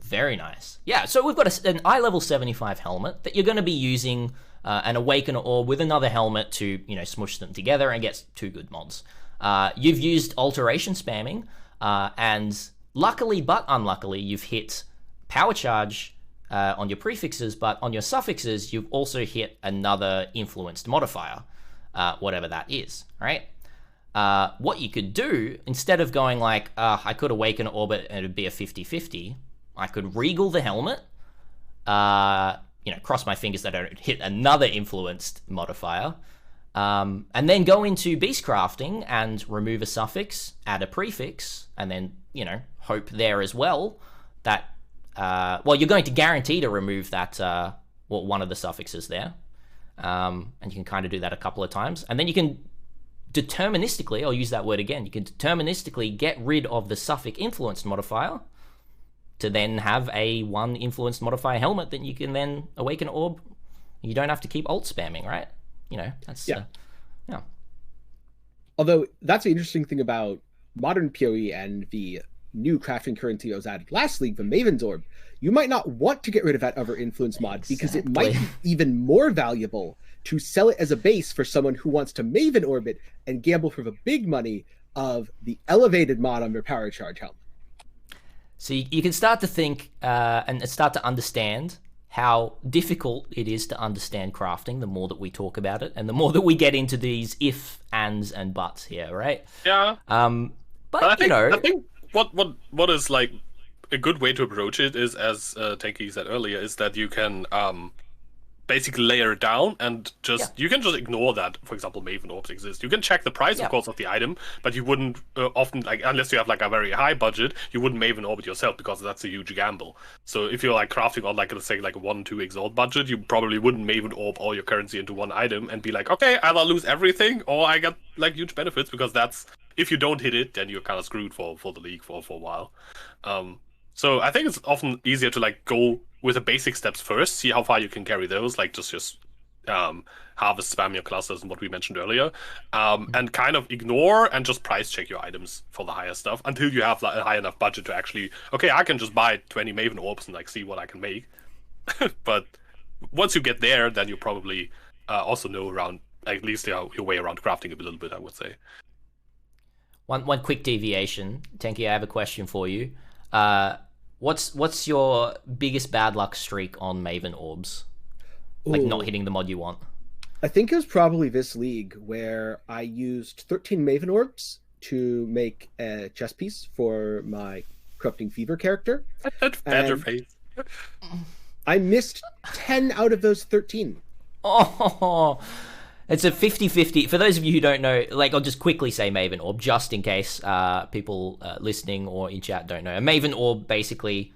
Speaker 1: Very nice. Yeah, so we've got an eye level 75 helmet that you're going to be using an Awakener Orb with another helmet to, smush them together and get 2 good mods. You've used Alteration spamming, and luckily but unluckily, you've hit Power Charge on your prefixes, but on your suffixes, you've also hit another influenced modifier, whatever that is, right? What you could do, instead of going like, I could Awaken Orbit and it'd be a 50-50, I could regal the helmet, cross my fingers that I don't hit another influenced modifier, and then go into beast crafting and remove a suffix, add a prefix, and then, hope there as well that, you're going to guarantee to remove that, one of the suffixes there. And you can kind of do that a couple of times. And then you can deterministically, I'll use that word again, you can deterministically get rid of the suffix influenced modifier to then have a 1 influenced modifier helmet that you can then Awaken Orb. You don't have to keep alt spamming, right? That's yeah.
Speaker 3: Although that's the interesting thing about modern PoE and the new crafting currency that was added last league, the Maven's Orb. You might not want to get rid of that other influence mod because it might be even more valuable to sell it as a base for someone who wants to Maven Orbit and gamble for the big money of the elevated mod on their Power Charge helmet.
Speaker 1: So you can start to think and start to understand how difficult it is to understand crafting the more that we talk about it and the more that we get into these if, ands, and buts here, right?
Speaker 2: Yeah.
Speaker 1: But
Speaker 2: I think what is like a good way to approach it is, as Tenkiei said earlier, is that you can basically layer it down and you can just ignore that. For example, Maven Orbs exist. You can check the price, of course, of the item, but you wouldn't often, like, unless you have like a very high budget, you wouldn't Maven Orb it yourself because that's a huge gamble. So if you're like crafting on like, let's say, like a 1-2 exalt budget, you probably wouldn't Maven Orb all your currency into one item and be like, okay, either lose everything or I get like huge benefits, because that's, if you don't hit it, then you're kind of screwed for the league for a while. So I think it's often easier to like go with the basic steps first, see how far you can carry those, like just harvest, spam your clusters and what we mentioned earlier, and kind of ignore and just price check your items for the higher stuff until you have like a high enough budget to actually, okay, I can just buy 20 Maven Orbs and like see what I can make. But once you get there, then you probably also know around, like, at least your way around crafting a little bit, I would say.
Speaker 1: One quick deviation. Tenkiei, I have a question for you. What's your biggest bad luck streak on Maven Orbs? Like not hitting the mod you want?
Speaker 3: I think it was probably this league where I used 13 Maven Orbs to make a chess piece for my Corrupting Fever character. I missed 10 out of those 13.
Speaker 1: Oh, it's a 50-50. For those of you who don't know, like I'll just quickly say Maven Orb, just in case people listening or in chat don't know. A Maven Orb basically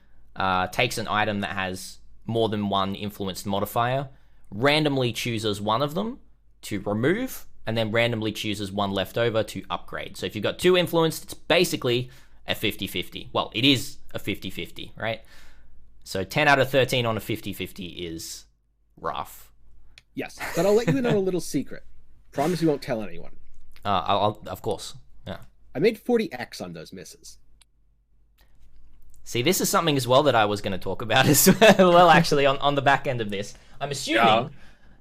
Speaker 1: takes an item that has more than one influenced modifier, randomly chooses one of them to remove, and then randomly chooses one left over to upgrade. So if you've got 2 influenced, it's basically a 50-50. Well, it is a 50-50, right? So 10 out of 13 on a 50-50 is rough.
Speaker 3: Yes, but I'll let you in on a little secret. Promise you won't tell anyone.
Speaker 1: I'll of course, yeah.
Speaker 3: I made 40x on those misses.
Speaker 1: See, this is something as well that I was going to talk about as well, actually, on the back end of this. I'm assuming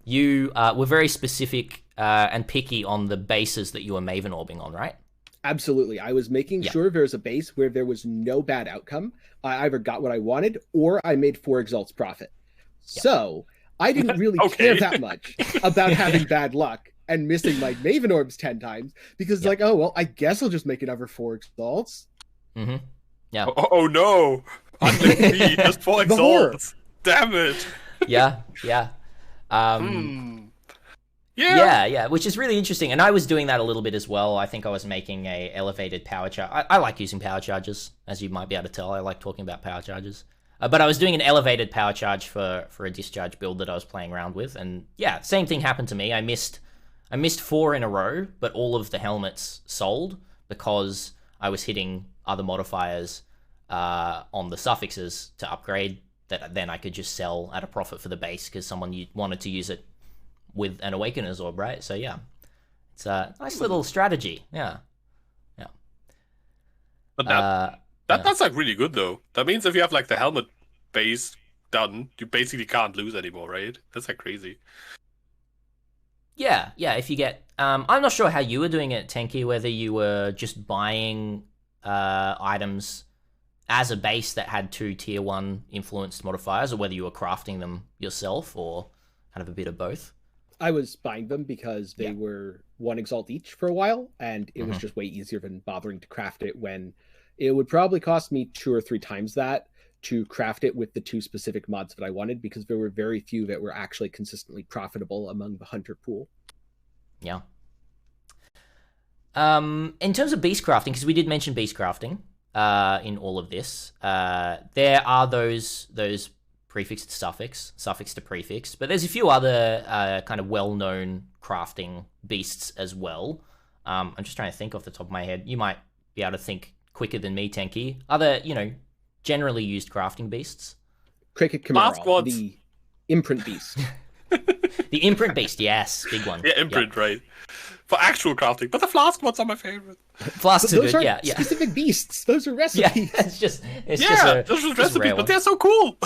Speaker 1: you were very specific and picky on the bases that you were Maven Orbing on, right?
Speaker 3: Absolutely. I was making sure there's a base where there was no bad outcome. I either got what I wanted or I made 4 exalts profit. So I didn't really care that much about having bad luck and missing my Maven Orbs 10 times because like, oh, well, I guess I'll just make another 4 exalts.
Speaker 1: Mm-hmm. Yeah.
Speaker 2: Oh no. Unlike me, just 4 exalts. Damn it.
Speaker 1: Yeah. Yeah, which is really interesting. And I was doing that a little bit as well. I think I was making a elevated power charge. I like using power charges, as you might be able to tell. I like talking about power charges. But I was doing an elevated power charge for a discharge build that I was playing around with. And yeah, same thing happened to me. I missed 4 in a row, but all of the helmets sold because I was hitting other modifiers on the suffixes to upgrade that then I could just sell at a profit for the base because someone wanted to use it with an Awakener's Orb, right? So yeah, it's a nice little strategy. Yeah.
Speaker 2: But that's like really good though. That means if you have like the helmet base done, you basically can't lose anymore, right? That's like crazy.
Speaker 1: Yeah. If you get, I'm not sure how you were doing it, Tenkiei, whether you were just buying items as a base that had 2 tier 1 influenced modifiers, or whether you were crafting them yourself, or kind of a bit of both.
Speaker 3: I was buying them because they were 1 exalt each for a while, and it was just way easier than bothering to craft it when it would probably cost me 2 or 3 times that to craft it with the 2 specific mods that I wanted, because there were very few that were actually consistently profitable among the hunter pool.
Speaker 1: Yeah. In terms of beast crafting, because we did mention beast crafting in all of this, there are those prefix to suffix to prefix, but there's a few other kind of well-known crafting beasts as well. I'm just trying to think off the top of my head. You might be able to think quicker than me, Tenkiei. Other, generally used crafting beasts.
Speaker 3: Cricket Chimera, the imprint beast.
Speaker 1: The imprint beast, yes, big one.
Speaker 2: Yeah, imprint, right. For actual crafting, but the flask ones are my favorite.
Speaker 1: Flasks are good, yeah.
Speaker 3: Specific beasts. Those are recipes.
Speaker 1: Yeah, it's just
Speaker 2: those are recipes, but they're so cool.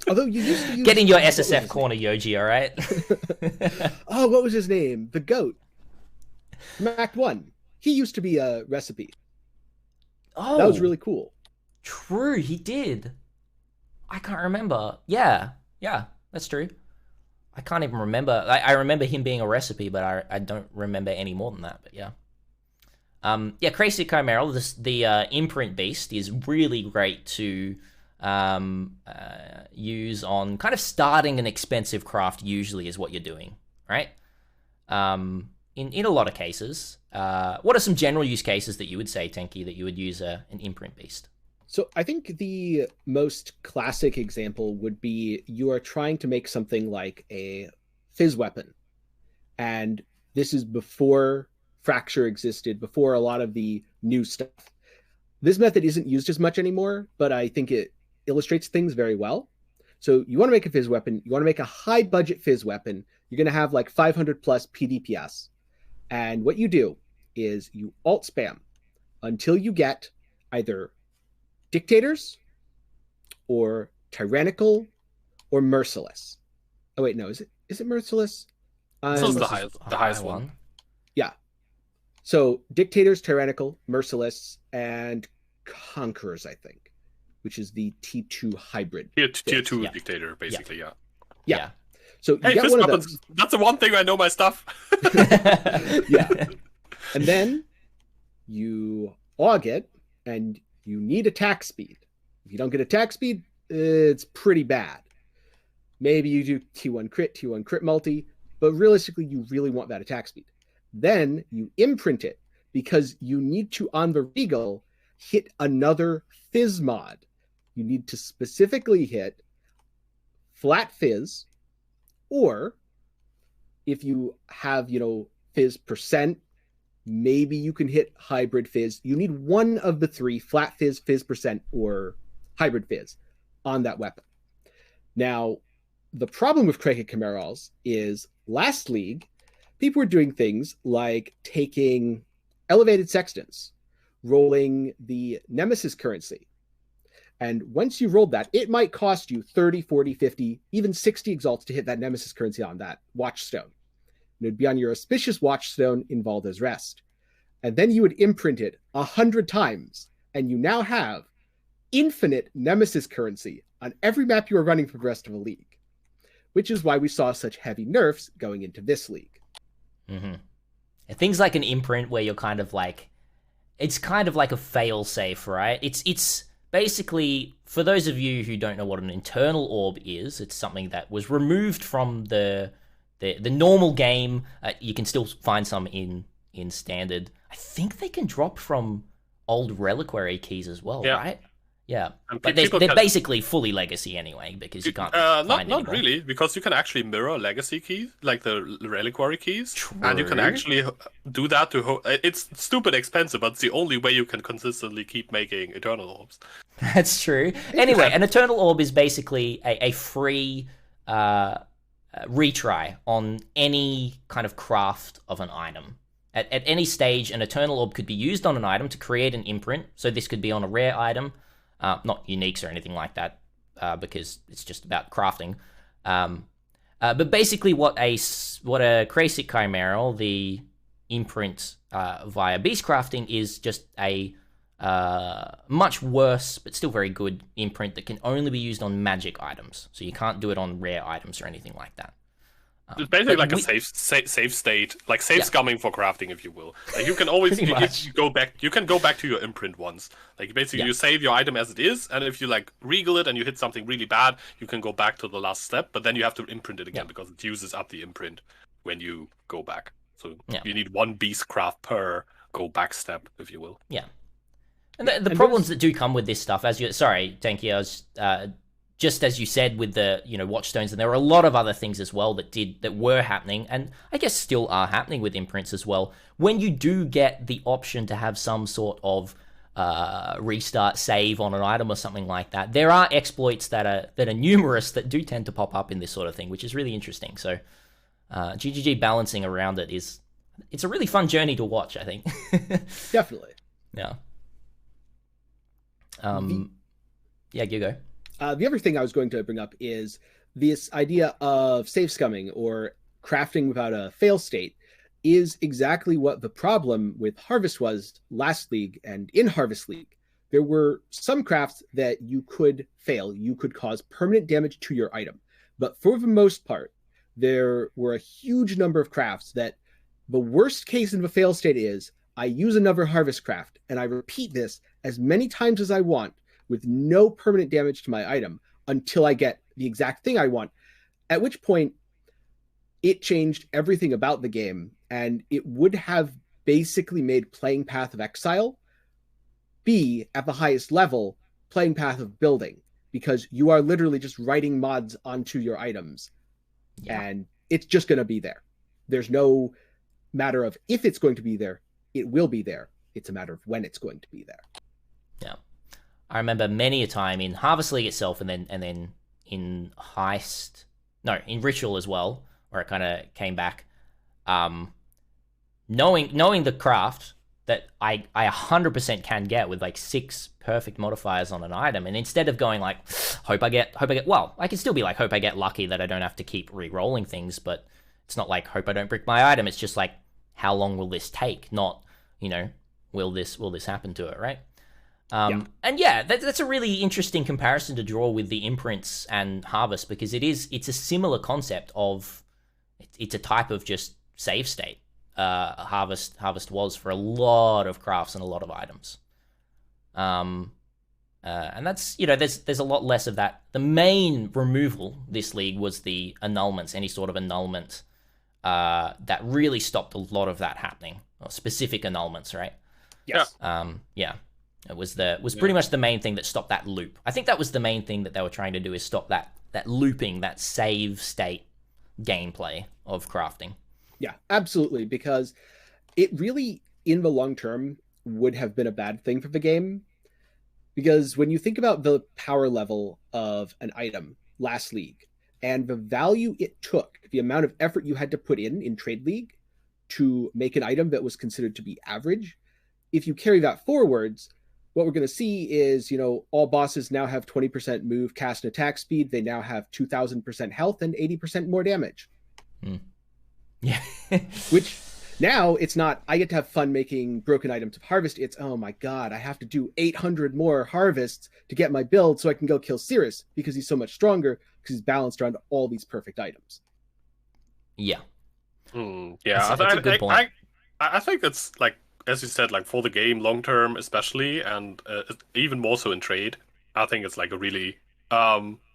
Speaker 3: Although you used to use...
Speaker 1: Get in your SSF corner, Yoji, all right?
Speaker 3: Oh, what was his name? The goat. From Act 1. He used to be a recipe.
Speaker 1: Oh.
Speaker 3: That was really cool.
Speaker 1: True, he did. I can't remember. Yeah, that's true. I can't even remember. I remember him being a recipe, but I don't remember any more than that, but yeah. Crazy Chimera, the imprint beast, is really great to use on kind of starting an expensive craft, usually is what you're doing, right? In a lot of cases. What are some general use cases that you would say, Tenkiei, that you would use an imprint beast?
Speaker 3: So I think the most classic example would be you are trying to make something like a fizz weapon. And this is before Fracture existed, before a lot of the new stuff. This method isn't used as much anymore, but I think it illustrates things very well. So you want to make a fizz weapon, you want to make a high budget fizz weapon, you're going to have like 500 plus PDPS. And what you do is you alt spam until you get either Dictators or Tyrannical or Merciless. Oh wait, no, is it Merciless?
Speaker 2: This is the highest one.
Speaker 3: Yeah. So dictators, tyrannical, merciless, and conquerors, I think, which is the T2 hybrid.
Speaker 2: Tier 2 dictator, basically,
Speaker 3: yeah. So you
Speaker 2: hey,
Speaker 3: get
Speaker 2: fist
Speaker 3: one
Speaker 2: weapons.
Speaker 3: of those.
Speaker 2: That's the one thing I know my stuff.
Speaker 3: Yeah. And then you aug it, and you need attack speed. If you don't get attack speed, it's pretty bad. Maybe you do T1 crit multi, but realistically, you really want that attack speed. Then you imprint it, because you need to, on the Regal, hit another fizz mod. You need to specifically hit flat fizz, or if you have, fizz percent, maybe you can hit hybrid fizz. You need one of the three, flat fizz, fizz percent, or hybrid fizz on that weapon. Now, the problem with Kraken Camerals is last league, people were doing things like taking elevated sextants, rolling the Nemesis currency. And once you rolled that, it might cost you 30, 40, 50, even 60 exalts to hit that Nemesis currency on that Watchstone. And it'd be on your auspicious Watchstone in Valda's Rest. And then you would imprint it 100 times, and you now have infinite Nemesis currency on every map you are running for the rest of the league, which is why we saw such heavy nerfs going into this league.
Speaker 1: Mm-hmm. Things like an imprint where you're kind of like, it's kind of like a fail-safe, right? It's basically, for those of you who don't know what an internal orb is, it's something that was removed from the normal game. You can still find some in standard. I think they can drop from old reliquary keys as well, right? Yeah, but they're basically fully legacy anyway, because you can't find
Speaker 2: not really, because you can actually mirror legacy keys, like the reliquary keys.
Speaker 1: True.
Speaker 2: And you can actually do that to it's stupid expensive, but it's the only way you can consistently keep making eternal orbs.
Speaker 1: That's true. Anyway, an eternal orb is basically a free retry on any kind of craft of an item. At any stage, an eternal orb could be used on an item to create an imprint. So this could be on a rare item, not uniques or anything like that, because it's just about crafting. But basically, what a Krasic Chimeral, the imprint via beast crafting, is just a much worse but still very good imprint that can only be used on magic items. So you can't do it on rare items or anything like that.
Speaker 2: It's basically like a safe state, like safe scumming for crafting, if you will. Like you can always you go back. You can go back to your imprint once. Like basically, you save your item as it is, and if you like regal it and you hit something really bad, you can go back to the last step. But then you have to imprint it again because it uses up the imprint when you go back. So you need one beast craft per go back step, if you will.
Speaker 1: Yeah. And the problems that do come with this stuff, sorry, Tenkiei, I was just as you said with the Watchstones, and there were a lot of other things as well that were happening, and I guess still are happening with imprints as well. When you do get the option to have some sort of restart save on an item or something like that, there are exploits that are numerous that do tend to pop up in this sort of thing, which is really interesting. So GGG balancing around it's a really fun journey to watch, I think.
Speaker 3: Definitely.
Speaker 1: Yeah. Yeah, you go.
Speaker 3: The other thing I was going to bring up is this idea of safe scumming or crafting without a fail state is exactly what the problem with Harvest was last league and in Harvest League. There were some crafts that you could fail. You could cause permanent damage to your item. But for the most part, there were a huge number of crafts that the worst case of a fail state is I use another Harvest craft and I repeat this as many times as I want with no permanent damage to my item until I get the exact thing I want, at which point it changed everything about the game, and it would have basically made playing Path of Exile be, at the highest level, playing Path of Building, because you are literally just writing mods onto your items, and it's just going to be there. There's no matter of if it's going to be there, it will be there. It's a matter of when it's going to be there.
Speaker 1: Yeah. I remember many a time in Harvest League itself, and then in in Ritual as well, where it kind of came back. Knowing the craft that I 100% can get with like 6 perfect modifiers on an item, and instead of going like, hope I get, well, I can still be like, hope I get lucky that I don't have to keep re-rolling things, but it's not like hope I don't brick my item. It's just like, how long will this take? Not you know, will this happen to it, right?
Speaker 3: Yeah.
Speaker 1: And yeah, that's a really interesting comparison to draw with the imprints and harvest, because it's a similar concept of it's a type of just save state. Harvest was for a lot of crafts and a lot of items. And that's, you know, there's a lot less of that. The main removal this league was the annulments, any sort of annulment that really stopped a lot of that happening, or specific annulments, right?
Speaker 3: Yes.
Speaker 1: Yeah. It was pretty much the main thing that stopped that loop. I think that was the main thing that they were trying to do, is stop that looping, that save state gameplay of crafting.
Speaker 3: Yeah, absolutely, because it really, in the long term, would have been a bad thing for the game. Because when you think about the power level of an item last league and the value it took, the amount of effort you had to put in Trade League to make an item that was considered to be average, if you carry that forwards, what we're going to see is, you know, all bosses now have 20% move, cast, and attack speed. They now have 2,000% health and 80% more damage.
Speaker 1: Yeah.
Speaker 3: Which now it's not, I get to have fun making broken items of harvest. It's, oh my god, I have to do 800 more harvests to get my build so I can go kill Cirrus, because he's so much stronger, because he's balanced around all these perfect items.
Speaker 1: Yeah.
Speaker 2: Yeah,
Speaker 1: That's a good point.
Speaker 2: I think that's, like, as you said, like, for the game long term especially, and even more so in trade, I think it's like a really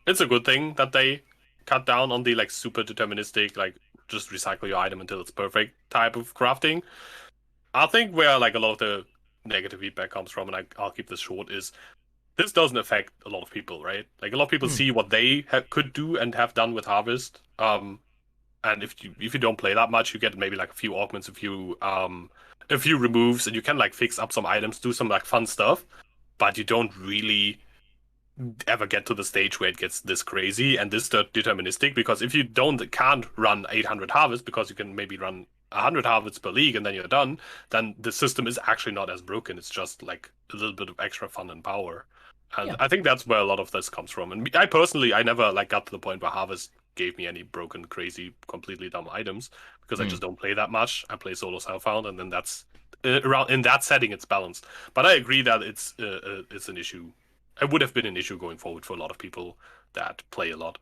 Speaker 2: it's a good thing that they cut down on the, like, super deterministic, like, just recycle your item until it's perfect type of crafting. I think where, like, a lot of the negative feedback comes from, and I'll keep this short, is this doesn't affect a lot of people, right? Like, a lot of people see what they could do and have done with harvest. And if you don't play that much, you get maybe like a few augments, a few removes, and you can, like, fix up some items, do some, like, fun stuff, but you don't really ever get to the stage where it gets this crazy and this deterministic, because if you can't run 800 harvests, because you can maybe run 100 harvests per league and then you're done, then the system is actually not as broken. It's just, like, a little bit of extra fun and power. And I think that's where a lot of this comes from. And I personally, I never, like, got to the point where harvest gave me any broken, crazy, completely dumb items, because I just don't play that much. I play solo self-found, and then that's around in that setting it's balanced. But I agree that it's an issue. It would have been an issue going forward for a lot of people that play a lot.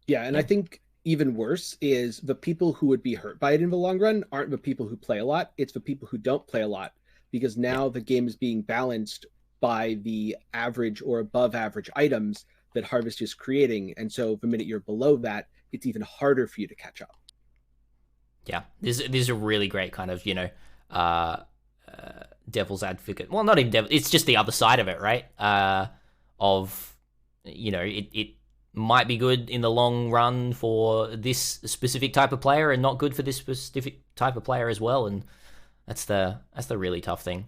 Speaker 3: Yeah, and I think even worse is the people who would be hurt by it in the long run aren't the people who play a lot. It's the people who don't play a lot, because now the game is being balanced by the average or above average items that Harvest is creating. And so the minute you're below that, it's even harder for you to catch up.
Speaker 1: Yeah, this is a really great kind of, you know, devil's advocate. Well, not even devil. It's just the other side of it, right? Of, you know, it might be good in the long run for this specific type of player and not good for this specific type of player as well. And that's the really tough thing.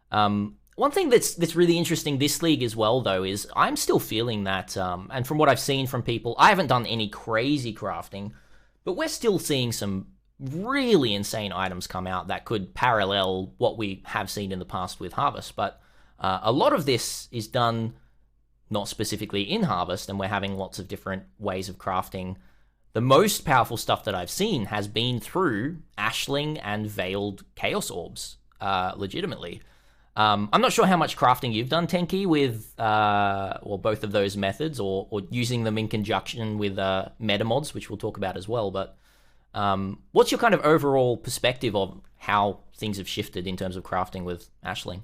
Speaker 1: One thing that's really interesting this league as well, though, is I'm still feeling that, and from what I've seen from people, I haven't done any crazy crafting, but we're still seeing some really insane items come out that could parallel what we have seen in the past with Harvest. But a lot of this is done not specifically in Harvest, and we're having lots of different ways of crafting. The most powerful stuff that I've seen has been through Ashling and Veiled Chaos Orbs, legitimately. I'm not sure how much crafting you've done, Tenkiei, with or both of those methods, or using them in conjunction with meta mods, which we'll talk about as well. But what's your kind of overall perspective of how things have shifted in terms of crafting with Ashling?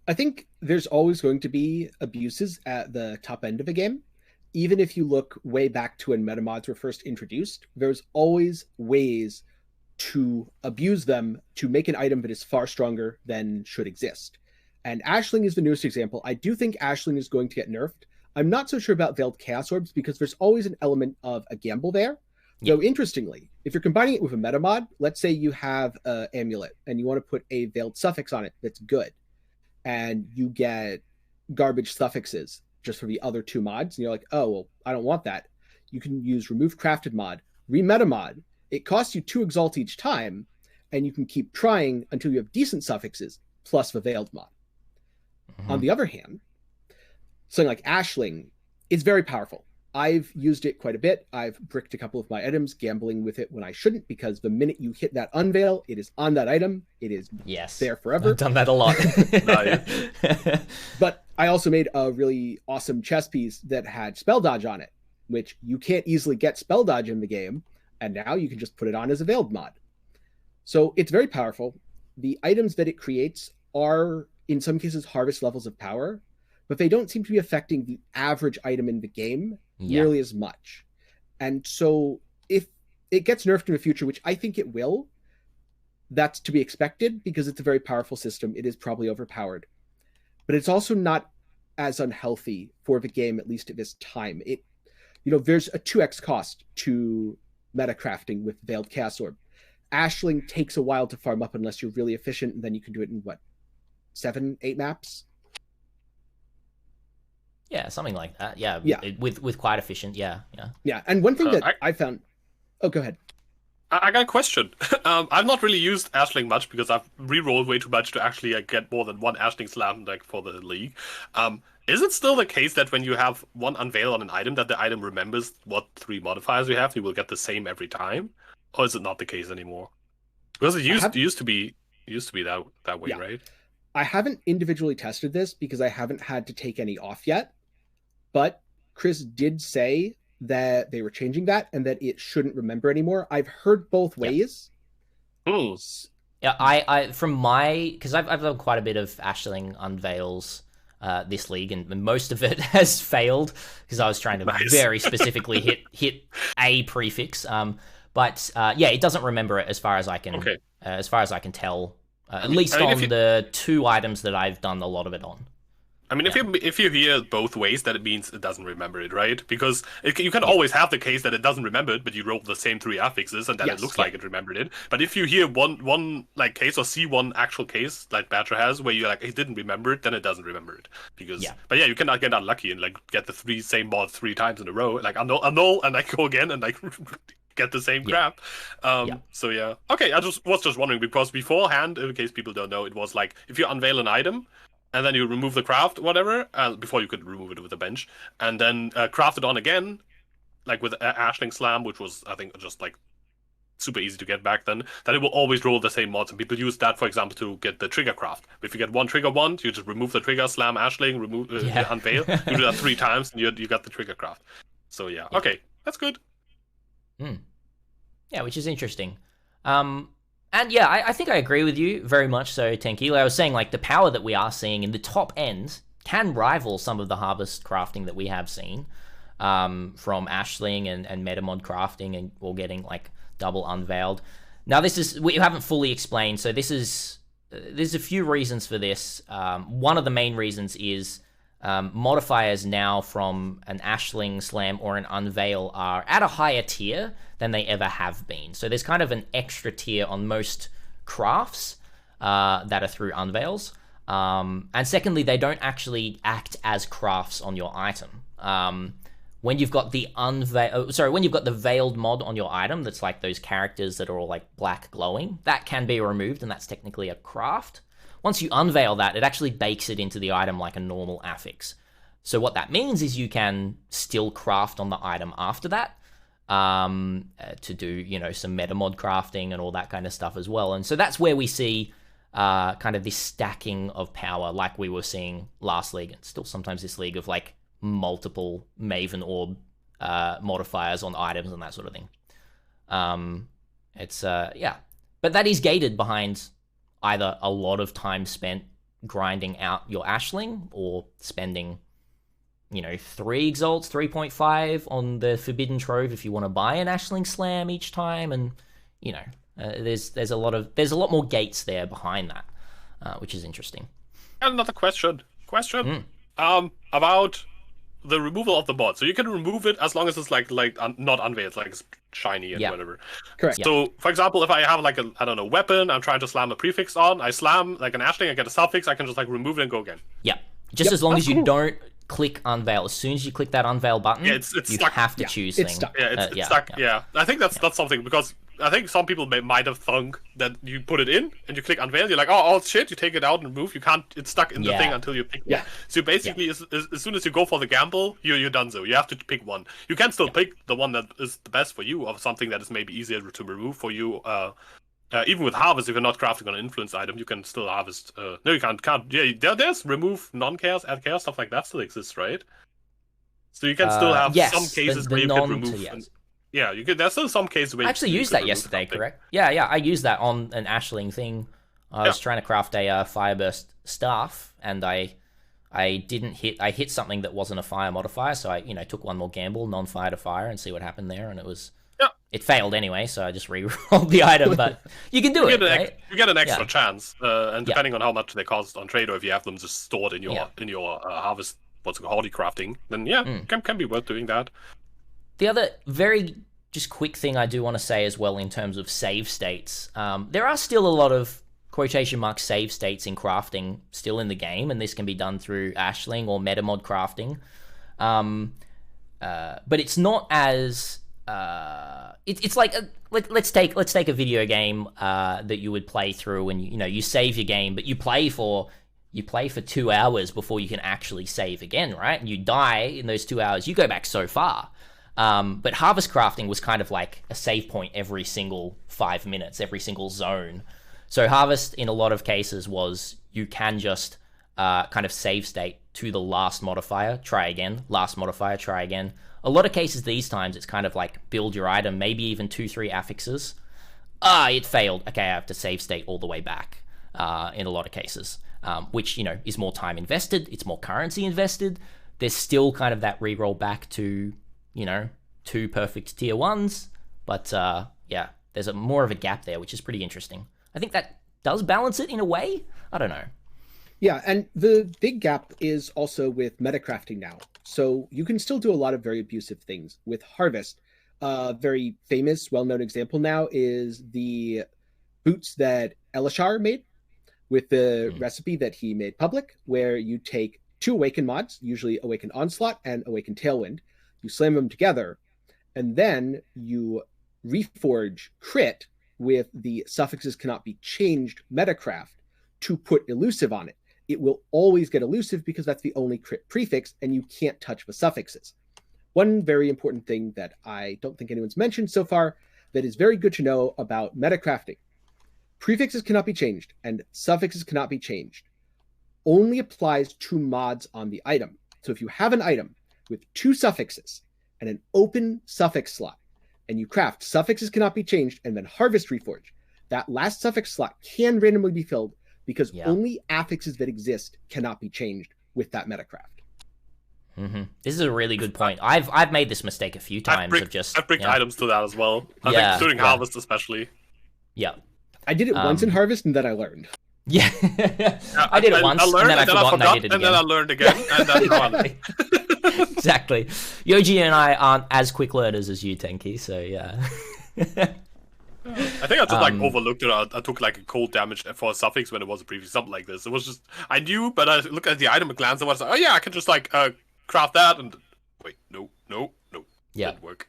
Speaker 3: I think there's always going to be abuses at the top end of a game. Even if you look way back to when meta mods were first introduced, there's always ways to abuse them to make an item that is far stronger than should exist. And Ashling is the newest example. I do think Ashling is going to get nerfed. I'm not so sure about Veiled Chaos Orbs, because there's always an element of a gamble there. Yeah. Though, interestingly, if you're combining it with a meta mod, let's say you have an amulet and you want to put a veiled suffix on it that's good, and you get garbage suffixes just for the other two mods, and you're like, oh, well, I don't want that. You can use remove crafted mod, remeta mod. It costs you 2 exalt each time, and you can keep trying until you have decent suffixes, plus the veiled mod. On the other hand, something like Ashling is very powerful. I've used it quite a bit. I've bricked a couple of my items, gambling with it when I shouldn't, because the minute you hit that unveil, it is on that item. It is there forever.
Speaker 1: I've done that a lot.
Speaker 3: But I also made a really awesome chess piece that had spell dodge on it, which you can't easily get spell dodge in the game, and now you can just put it on as a veiled mod. So it's very powerful. The items that it creates are, in some cases, harvest levels of power, but they don't seem to be affecting the average item in the game nearly as much. And so if it gets nerfed in the future, which I think it will, that's to be expected because it's a very powerful system. It is probably overpowered, but it's also not as unhealthy for the game, at least at this time. It, there's a 2x cost to metacrafting with Veiled Chaos Orb. Ashling takes a while to farm up unless you're really efficient, and then you can do it in 7-8 maps.
Speaker 1: Yeah, something like that. Yeah. With quite efficient. Yeah.
Speaker 3: And one thing that I found. Oh, go ahead.
Speaker 2: I got a question. I've not really used Ashling much because I've re-rolled way too much to actually get more than one Ashling slam for the league. Is it still the case that when you have one unveil on an item, that the item remembers what 3 modifiers you have? You will get the same every time, or is it not the case anymore? Because it used to be that way, right?
Speaker 3: I haven't individually tested this because I haven't had to take any off yet. But Chris did say that they were changing that and that it shouldn't remember anymore. I've heard both ways.
Speaker 1: Yeah, because I've done quite a bit of Ashling unveils this league, and most of it has failed because I was trying to very specifically hit a prefix. But it doesn't remember it as far as I can tell. At least on the 2 items that I've done a lot of it on.
Speaker 2: I mean, if you hear both ways, that it means it doesn't remember it, right? Because you can always have the case that it doesn't remember it, but you roll the same 3 affixes, and then it looks like it remembered it. But if you hear one case or see one actual case like Badger has, where you're like, it didn't remember it, then it doesn't remember it. But you cannot get unlucky and get the same mod 3 times in a row, annul, and go again and get the same crap. So okay, I was just wondering, because beforehand, in case people don't know, it was like if you unveil an item and then you remove the craft, whatever, before you could remove it with a bench, and then craft it on again, like with Ashling Slam, which was, I think, just super easy to get back then it will always roll the same mods, and people use that, for example, to get the trigger craft. If you get one trigger wand, you just remove the trigger, slam Ashling, remove unveil, you do that 3 times, and you got the trigger craft. So okay, that's good.
Speaker 1: Yeah, which is interesting. And I think I agree with you very much so, Tenkiei. Like I was saying, the power that we are seeing in the top end can rival some of the harvest crafting that we have seen from Ashling and Metamod crafting, and or getting double unveiled. Now we haven't fully explained, so there's a few reasons for this. One of the main reasons is modifiers now from an Ashling Slam or an Unveil are at a higher tier than they ever have been. So there's kind of an extra tier on most crafts that are through Unveils. And secondly, they don't actually act as crafts on your item. When you've got the veiled mod on your item, that's those characters that are all black glowing, that can be removed, and that's technically a craft. Once you unveil that, it actually bakes it into the item like a normal affix. So what that means is you can still craft on the item after that, to do, some metamod crafting and all that kind of stuff as well. And so that's where we see kind of this stacking of power, like we were seeing last league, and still sometimes this league, of multiple Maven Orb modifiers on items and that sort of thing. But that is gated behind either a lot of time spent grinding out your Ashling, or spending, 3 exalts, 3.5 on the Forbidden Trove if you want to buy an Ashling Slam each time, and there's a lot more gates there behind that, which is interesting.
Speaker 2: And another question about the removal of the mod. So you can remove it as long as it's not unveiled, it's shiny and whatever.
Speaker 3: Correct.
Speaker 2: So, for example, if I have a weapon, I'm trying to slam a prefix on, I slam an Ashling, I get a suffix, I can just remove it and go again.
Speaker 1: Yeah. Just as long as you don't click unveil. As soon as you click that unveil button,
Speaker 2: it's
Speaker 1: you
Speaker 2: stuck.
Speaker 1: have to choose
Speaker 3: it's
Speaker 1: thing.
Speaker 3: Stuck.
Speaker 2: Yeah, it's stuck. Yeah. I think that's something, because I think some people might have thunk that you put it in and you click unveil. You're like, oh shit! You take it out and move. You can't. It's stuck in the thing until you pick it. So basically, as soon as you go for the gamble, you're done. So you have to pick one. You can still pick the one that is the best for you, or something that is maybe easier to remove for you. Even with harvest, if you're not crafting on an influence item, you can still harvest. No, you can't. Yeah, there's remove non-chaos, add chaos, stuff like that still exists, right? So you can still have some cases where you can remove. Yeah, you could. There's still some cases where
Speaker 1: I actually used that yesterday, correct? Yeah, I used that on an Ashling thing. I was trying to craft a Fireburst staff, and I didn't hit. I hit something that wasn't a fire modifier, so I took one more gamble, non-fire to fire, and see what happened there, and it was. It failed anyway, so I just re-rolled the item, but you can do it, right?
Speaker 2: You get an extra chance, and depending on how much they cost on trade, or if you have them just stored in your harvest, what's it called, hardy crafting, then can be worth doing that.
Speaker 1: The other very just quick thing I do want to say as well in terms of save states, there are still a lot of quotation mark save states in crafting still in the game, and this can be done through Ashling or Metamod crafting, but it's not as it's like let's take a video game that you would play through, and you save your game, but you play for 2 hours before you can actually save again, right? And you die in those 2 hours. You go back so far. But harvest crafting was kind of like a save point every single 5 minutes, every single zone. So harvest in a lot of cases was you can just kind of save state to the last modifier, try again, last modifier, try again. A lot of cases these times, it's kind of like build your item, maybe even 2-3 affixes. It failed. Okay, I have to save state all the way back in a lot of cases, which, is more time invested. It's more currency invested. There's still kind of that reroll back to, 2 perfect tier 1s. But there's more of a gap there, which is pretty interesting. I think that does balance it in a way. I don't know.
Speaker 3: Yeah, and the big gap is also with metacrafting now. So you can still do a lot of very abusive things with harvest. Very famous, well-known example now is the boots that Elishar made with the recipe that he made public, where you take 2 Awaken mods, usually Awaken Onslaught and Awaken Tailwind, you slam them together, and then you reforge crit with the suffixes cannot be changed Metacraft to put elusive on it. It will always get elusive because that's the only crit prefix, and you can't touch the suffixes. One very important thing that I don't think anyone's mentioned so far that is very good to know about metacrafting. Prefixes cannot be changed, and suffixes cannot be changed. Only applies to mods on the item. So if you have an item with 2 suffixes and an open suffix slot, and you craft suffixes cannot be changed and then harvest reforge, that last suffix slot can randomly be filled because only affixes that exist cannot be changed with that metacraft.
Speaker 1: This is a really good point. I've made this mistake a few times.
Speaker 2: I've bricked items to that as well. I think during harvest especially.
Speaker 1: Yeah.
Speaker 3: I did it once in harvest, and then I learned.
Speaker 1: Yeah. I did it once, and then I forgot, and I did it again.
Speaker 2: And then I learned again, and then gone.
Speaker 1: Exactly. Yoji and I aren't as quick learners as you, Tenkiei, so yeah.
Speaker 2: I think I just overlooked it. I took like a cold damage for a suffix when it was a prefix, something like this. It was just I knew, but I looked at the item at glance and I was like, oh yeah, I can just craft that. And wait, no, didn't work.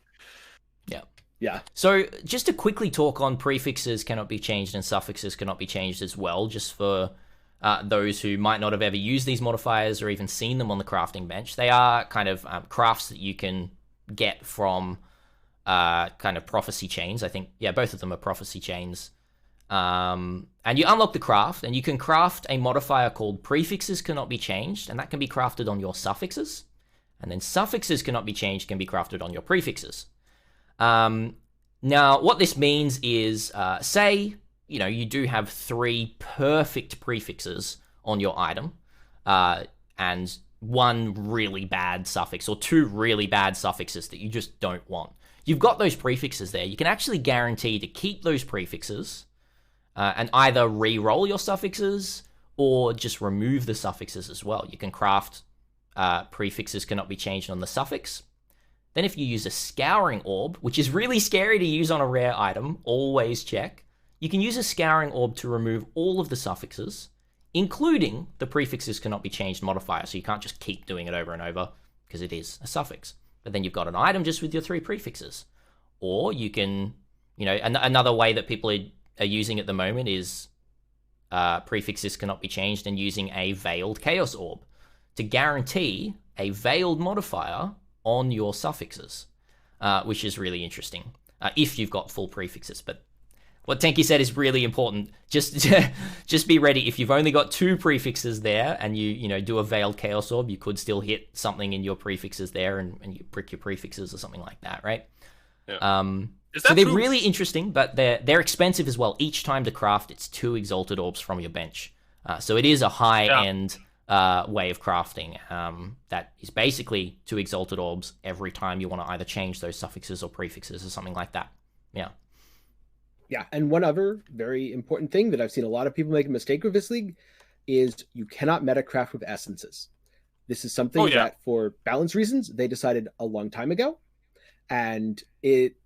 Speaker 3: Yeah.
Speaker 1: So just to quickly talk on prefixes cannot be changed and suffixes cannot be changed as well, just for those who might not have ever used these modifiers or even seen them on the crafting bench. They are kind of crafts that you can get from kind of prophecy chains. I think, both of them are prophecy chains. And you unlock the craft, and you can craft a modifier called prefixes cannot be changed, and that can be crafted on your suffixes. And then suffixes cannot be changed can be crafted on your prefixes. Now, what this means is, say, you do have 3 perfect prefixes on your item, and 1 really bad suffix, or 2 really bad suffixes that you just don't want. You've got those prefixes there. You can actually guarantee to keep those prefixes, and either re-roll your suffixes, or just remove the suffixes as well. You can craft prefixes cannot be changed on the suffix. Then if you use a Scouring Orb, which is really scary to use on a rare item, always check, you can use a Scouring Orb to remove all of the suffixes, including the prefixes cannot be changed modifier, so you can't just keep doing it over and over, because it is a suffix. But then you've got an item just with your 3 prefixes. Or you can You know, another way that people are using at the moment is prefixes cannot be changed, and using a veiled chaos orb to guarantee a veiled modifier on your suffixes, which is really interesting if you've got full prefixes. But what Tenkiei said is really important. Just be ready. If you've only got 2 prefixes there and you do a veiled chaos orb, you could still hit something in your prefixes there, and you brick your prefixes or something like that, right?
Speaker 2: Yeah.
Speaker 1: So they're really interesting, but they're expensive as well. Each time to craft, it's 2 Exalted Orbs from your bench. So it is a high-end way of crafting. That is basically 2 Exalted Orbs every time you want to either change those suffixes or prefixes or something like that. Yeah.
Speaker 3: Yeah, and one other very important thing that I've seen a lot of people make a mistake with this league is you cannot metacraft with essences. This is something that, for balance reasons, they decided a long time ago. And it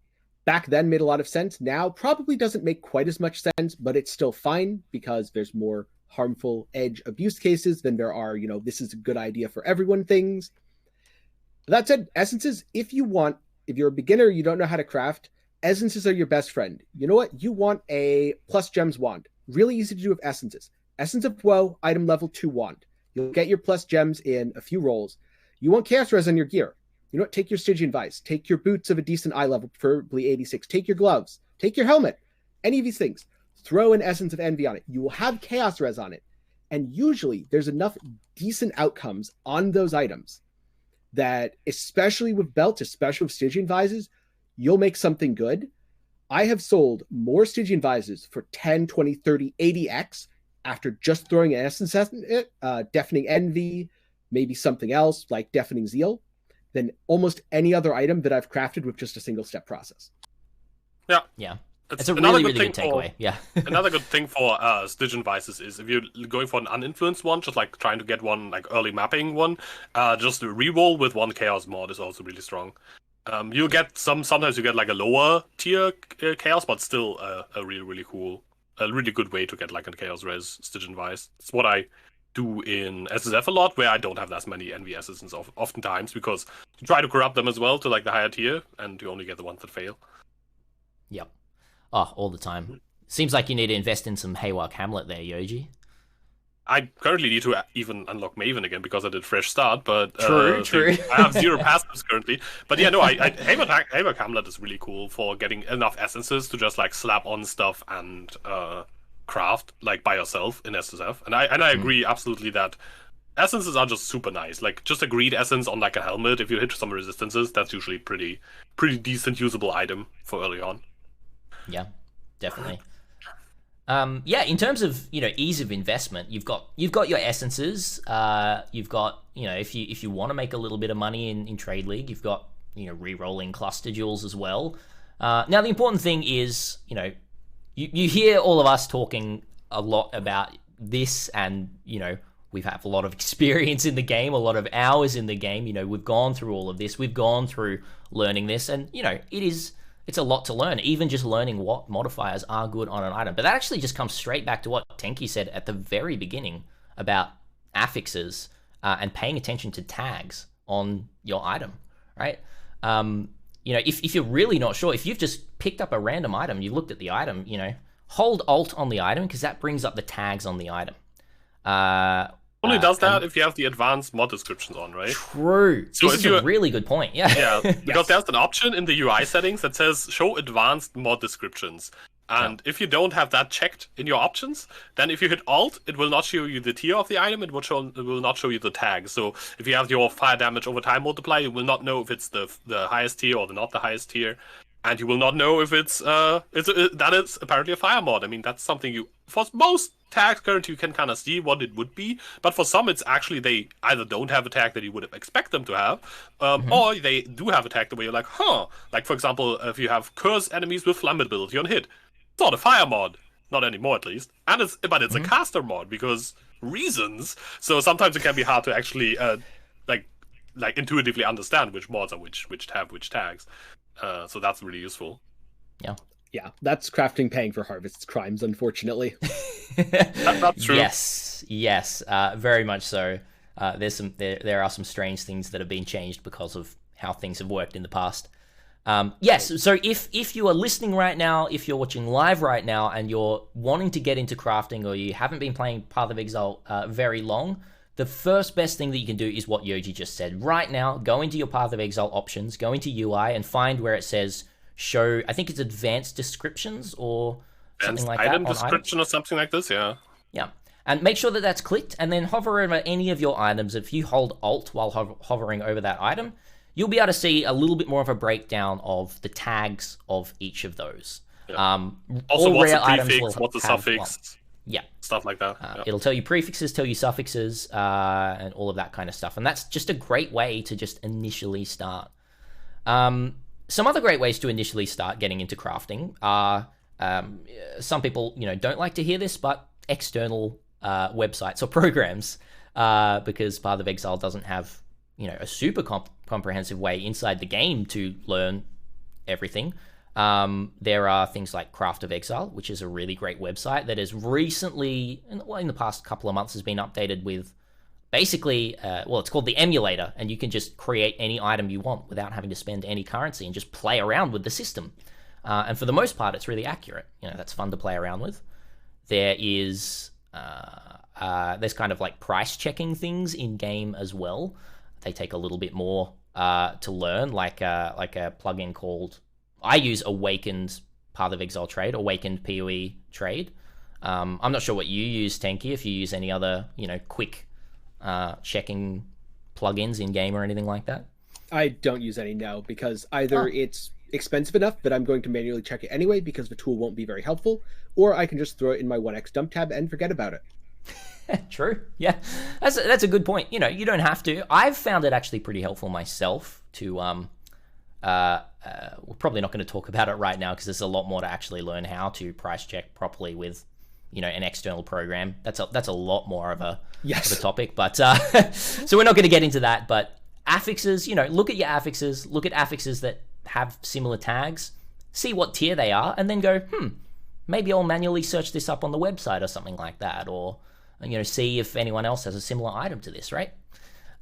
Speaker 3: back then made a lot of sense. Now probably doesn't make quite as much sense, but it's still fine because there's more harmful edge abuse cases than there are, this is a good idea for everyone things. That said, essences, if you're a beginner, you don't know how to craft, essences are your best friend. You know what? You want a plus gems wand. Really easy to do with essences. Essence of Woe, item level 2 wand. You'll get your plus gems in a few rolls. You want Chaos Res on your gear. You know what? Take your Stygian Vice. Take your boots of a decent eye level, preferably 86. Take your gloves. Take your helmet. Any of these things. Throw an Essence of Envy on it. You will have Chaos Res on it. And usually there's enough decent outcomes on those items that, especially with belts, especially with Stygian Vises, you'll make something good. I have sold more Stygian Vises for 10, 20, 30, 80x after just throwing an Essence in it, Deafening Envy, maybe something else like Deafening Zeal, than almost any other item that I've crafted with just a single step process.
Speaker 1: Yeah. It's a really good takeaway.
Speaker 2: Another good thing for Stygian Vices is if you're going for an uninfluenced one, just like trying to get one like early mapping one, just a reroll with 1 Chaos mod is also really strong. You'll get sometimes you get like a lower tier Chaos, but still a really cool, a really good way to get like a Chaos Res Stygian Vice. It's what I do in SSF a lot, where I don't have as many Envy Essence oftentimes, because you try to corrupt them as well to like the higher tier, and you only get the ones that fail.
Speaker 1: Yep. Oh, all the time. Seems like you need to invest in some Haywalk Hamlet there, Yoji.
Speaker 2: I currently need to even unlock Maven again because I did fresh start, but
Speaker 1: true.
Speaker 2: I have 0 passives currently. But yeah, no, Haywalk Hamlet is really cool for getting enough essences to just like slap on stuff and craft like by yourself in SSF. And I agree absolutely that essences are just super nice. Like just a greed essence on like a helmet, if you hit some resistances, that's usually pretty decent usable item for early on.
Speaker 1: Yeah, definitely. In terms of ease of investment, you've got your essences. You've got if you want to make a little bit of money in Trade League, you've got re-rolling cluster jewels as well. Now the important thing is you hear all of us talking a lot about this, and we have a lot of experience in the game, a lot of hours in the game. We've gone through all of this, we've gone through learning this, and it's a lot to learn, even just learning what modifiers are good on an item. But that actually just comes straight back to what Tenkiei said at the very beginning about affixes and paying attention to tags on your item, right? If you're really not sure, if you've just picked up a random item, you looked at the item, hold Alt on the item, because that brings up the tags on the item.
Speaker 2: Only does that if you have the advanced mod descriptions on, right?
Speaker 1: True. So this is a really good point. Yeah.
Speaker 2: Because there's an option in the UI settings that says show advanced mod descriptions. And if you don't have that checked in your options, then if you hit Alt, it will not show you the tier of the item. It will not show you the tag. So if you have your fire damage over time multiplier, you will not know if it's the highest tier or not the highest tier. And you will not know if that is apparently a fire mod. I mean, that's something for most tags currently you can kind of see what it would be, but for some it's actually they either don't have a tag that you would expect them to have, or they do have a tag the way you're like, like for example, if you have curse enemies with flammability on hit, it's not a fire mod, not anymore at least, and it's a caster mod because reasons. So sometimes it can be hard to actually like intuitively understand which mods are which have which tags. So that's really useful.
Speaker 3: Yeah, that's crafting paying for Harvest's crimes, unfortunately.
Speaker 2: That's true.
Speaker 1: Yes, very much so. There are some strange things that have been changed because of how things have worked in the past. Yes, so if you are listening right now, if you're watching live right now, and you're wanting to get into crafting, or you haven't been playing Path of Exile very long, the first best thing that you can do is what Yoji just said. Right now, go into your Path of Exile options, go into UI, and find where it says show, I think it's advanced descriptions or something like that.
Speaker 2: Item description or something like this, yeah.
Speaker 1: Yeah. And make sure that that's clicked, and then hover over any of your items. If you hold Alt while hovering over that item, you'll be able to see a little bit more of a breakdown of the tags of each of those.
Speaker 2: Yeah. Also, what's a prefix, what's a suffix,
Speaker 1: yeah,
Speaker 2: stuff like that.
Speaker 1: It'll tell you prefixes, tell you suffixes, and all of that kind of stuff. And that's just a great way to just initially start. Some other great ways to initially start getting into crafting are, some people, don't like to hear this, but external websites or programs, because Path of Exile doesn't have a super comprehensive way inside the game to learn everything. There are things like Craft of Exile, which is a really great website that has recently, in the past couple of months, has been updated with basically, it's called the emulator, and you can just create any item you want without having to spend any currency and just play around with the system. And for the most part, it's really accurate. That's fun to play around with. There is, there's kind of like price checking things in game as well. They take a little bit more to learn, like a plugin called, I use Awakened Path of Exile Trade, Awakened PoE Trade. I'm not sure what you use, Tenkiei, if you use any other, quick checking plugins in game or anything like that.
Speaker 3: I don't use any now, because either it's expensive enough that I'm going to manually check it anyway because the tool won't be very helpful, or I can just throw it in my 1x dump tab and forget about it.
Speaker 1: True. Yeah, that's a good point. You don't have to. I've found it actually pretty helpful myself to. We're probably not going to talk about it right now because there's a lot more to actually learn how to price check properly with, an external program. That's a lot more of a topic. But so we're not going to get into that. But affixes, look at your affixes. Look at affixes that have similar tags. See what tier they are, and then go, maybe I'll manually search this up on the website or something like that, or see if anyone else has a similar item to this, right?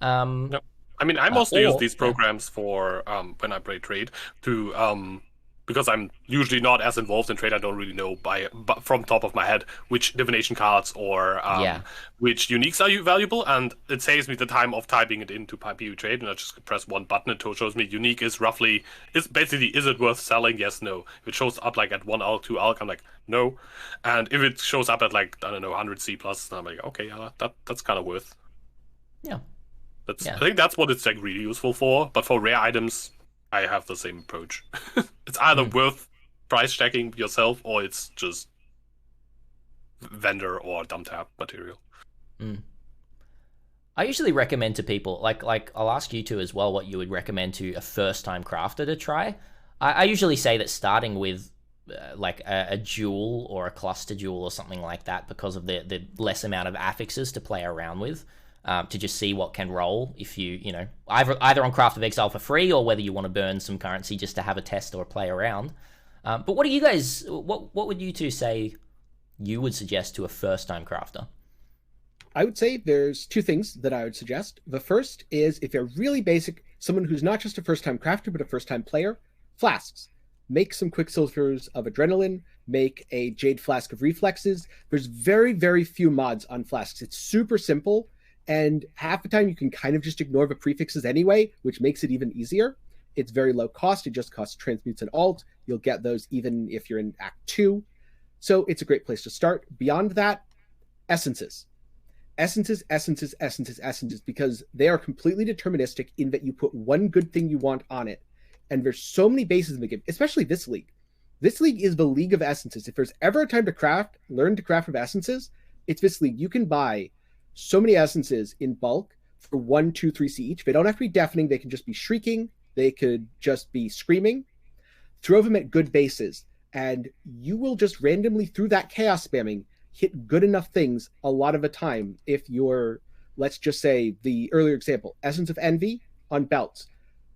Speaker 2: Yep. I mean, I mostly use these programs for when I play trade to because I'm usually not as involved in trade. I don't really know from top of my head which divination cards or which uniques are valuable, and it saves me the time of typing it into PoE Trade, and I just press one button. It shows me unique is basically is it worth selling? Yes, no. If it shows up like at 1 ALK, 2 ALK, I'm like no, and if it shows up at like 100 C plus, I'm like okay, that's kind of worth.
Speaker 1: Yeah.
Speaker 2: I think that's what it's like really useful for. But for rare items, I have the same approach. It's either worth price checking yourself, or it's just vendor or dump tab material.
Speaker 1: I usually recommend to people, like I'll ask you to as well, what you would recommend to a first-time crafter to try. I usually say that starting with like a jewel or a cluster jewel or something like that, because of the less amount of affixes to play around with. To just see what can roll if you either on Craft of Exile for free, or whether you want to burn some currency just to have a test or play around. But what do you guys, what would you two say you would suggest to a first-time crafter?
Speaker 3: I would say there's two things that I would suggest. The first is, if you're really basic, someone who's not just a first-time crafter but a first-time player, flasks. Make some quicksilvers of adrenaline, make a jade flask of reflexes. There's very, very few mods on flasks. It's super simple. And half the time you can kind of just ignore the prefixes anyway, which makes it even easier. It's very low cost. It just costs transmutes and alt. You'll get those even if you're in Act 2. So it's a great place to start. Beyond that, essences. Essences, because they are completely deterministic in that you put one good thing you want on it. And there's so many bases in the game, especially this league. This league is the league of essences. If there's ever a time to learn to craft with essences, it's this league. You can buy so many essences in bulk for 1, 2, 3 C each. They don't have to be deafening. They can just be shrieking. They could just be screaming. Throw them at good bases, and you will just randomly, through that chaos spamming, hit good enough things a lot of the time. If you're, let's just say the earlier example, Essence of Envy on belts.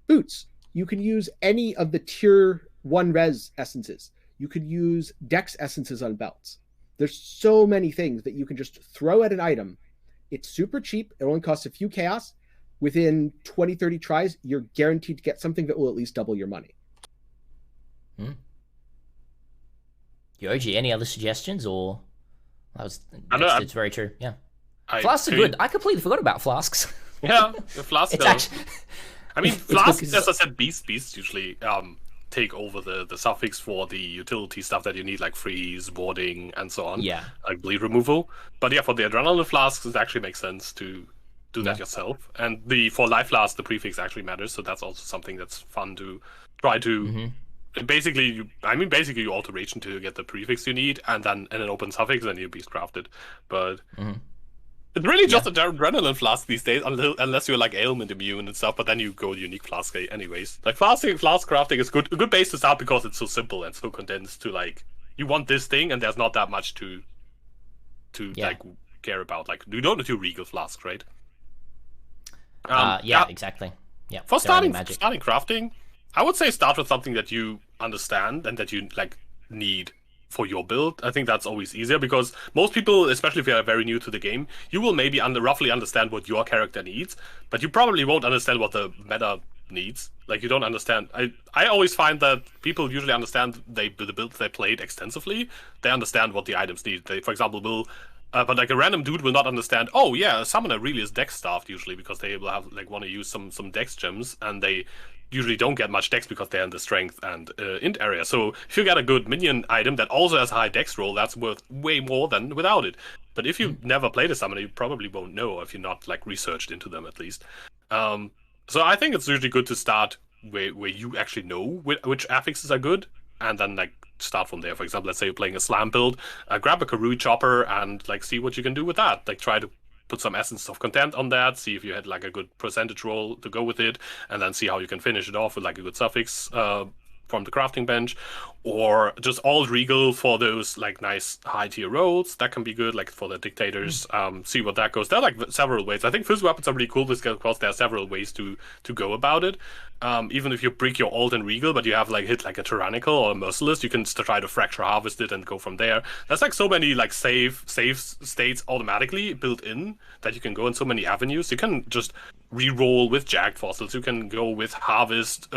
Speaker 3: Boots, you can use any of the tier 1 res essences. You could use dex essences on belts. There's so many things that you can just throw at an item. It's super cheap. It only costs a few chaos. Within 20, 30 tries, you're guaranteed to get something that will at least double your money.
Speaker 1: Yoji, any other suggestions, or it's very true. Yeah, flasks are
Speaker 2: mean,
Speaker 1: good. I completely forgot about flasks.
Speaker 2: Yeah, the flasks.
Speaker 1: It's actually.
Speaker 2: I mean, flasks, as I said, beasts usually take over the suffix for the utility stuff that you need, like freeze, warding, and so on.
Speaker 1: Yeah.
Speaker 2: Like bleed removal. But yeah, for the adrenaline flasks, it actually makes sense to do that yourself. And for life flasks, the prefix actually matters, so that's also something that's fun to try to. Basically, you alteration to get the prefix you need, and then an open suffix, and you beast crafted. But it's really just a adrenaline flask these days, unless you're like ailment immune and stuff. But then you go unique flask anyways. Like flask crafting is good. A good base to start because it's so simple and so condensed. To like, you want this thing, and there's not that much to like care about. Like, you don't do regal flask, right?
Speaker 1: Exactly. Yeah.
Speaker 2: For starting crafting, I would say start with something that you understand and that you like need for your build. I think that's always easier because most people, especially if you're very new to the game, you will maybe roughly understand what your character needs, but you probably won't understand what the meta needs. Like, you don't understand. I always find that people usually understand the builds they played extensively. They understand what the items need. They, for example, will. But like a random dude will not understand. Oh yeah, a summoner really is dex staffed usually because they will have like want to use some dex gems, and they usually don't get much dex because they're in the strength and int area. So if you get a good minion item that also has a high dex roll, that's worth way more than without it. But if you've never played a summoner, you probably won't know if you're not like researched into them at least. So I think it's usually good to start where you actually know which affixes are good, and then like start from there. For example, let's say you're playing a slam build, grab a Karui chopper and like see what you can do with that. Like try to put some essence of content on that, see if you had like a good percentage roll to go with it, and then see how you can finish it off with like a good suffix from the crafting bench, or just all regal for those like nice high tier rolls. That can be good, like for the dictators. See what that goes. There are like several ways. I think first weapons are really cool because there are several ways to go about it. Even if you break your alt and regal, but you have like hit like a tyrannical or a merciless, you can try to fracture harvest it and go from there. There's like so many like save states automatically built in that you can go in so many avenues. You can just re-roll with jagged fossils. You can go with harvest.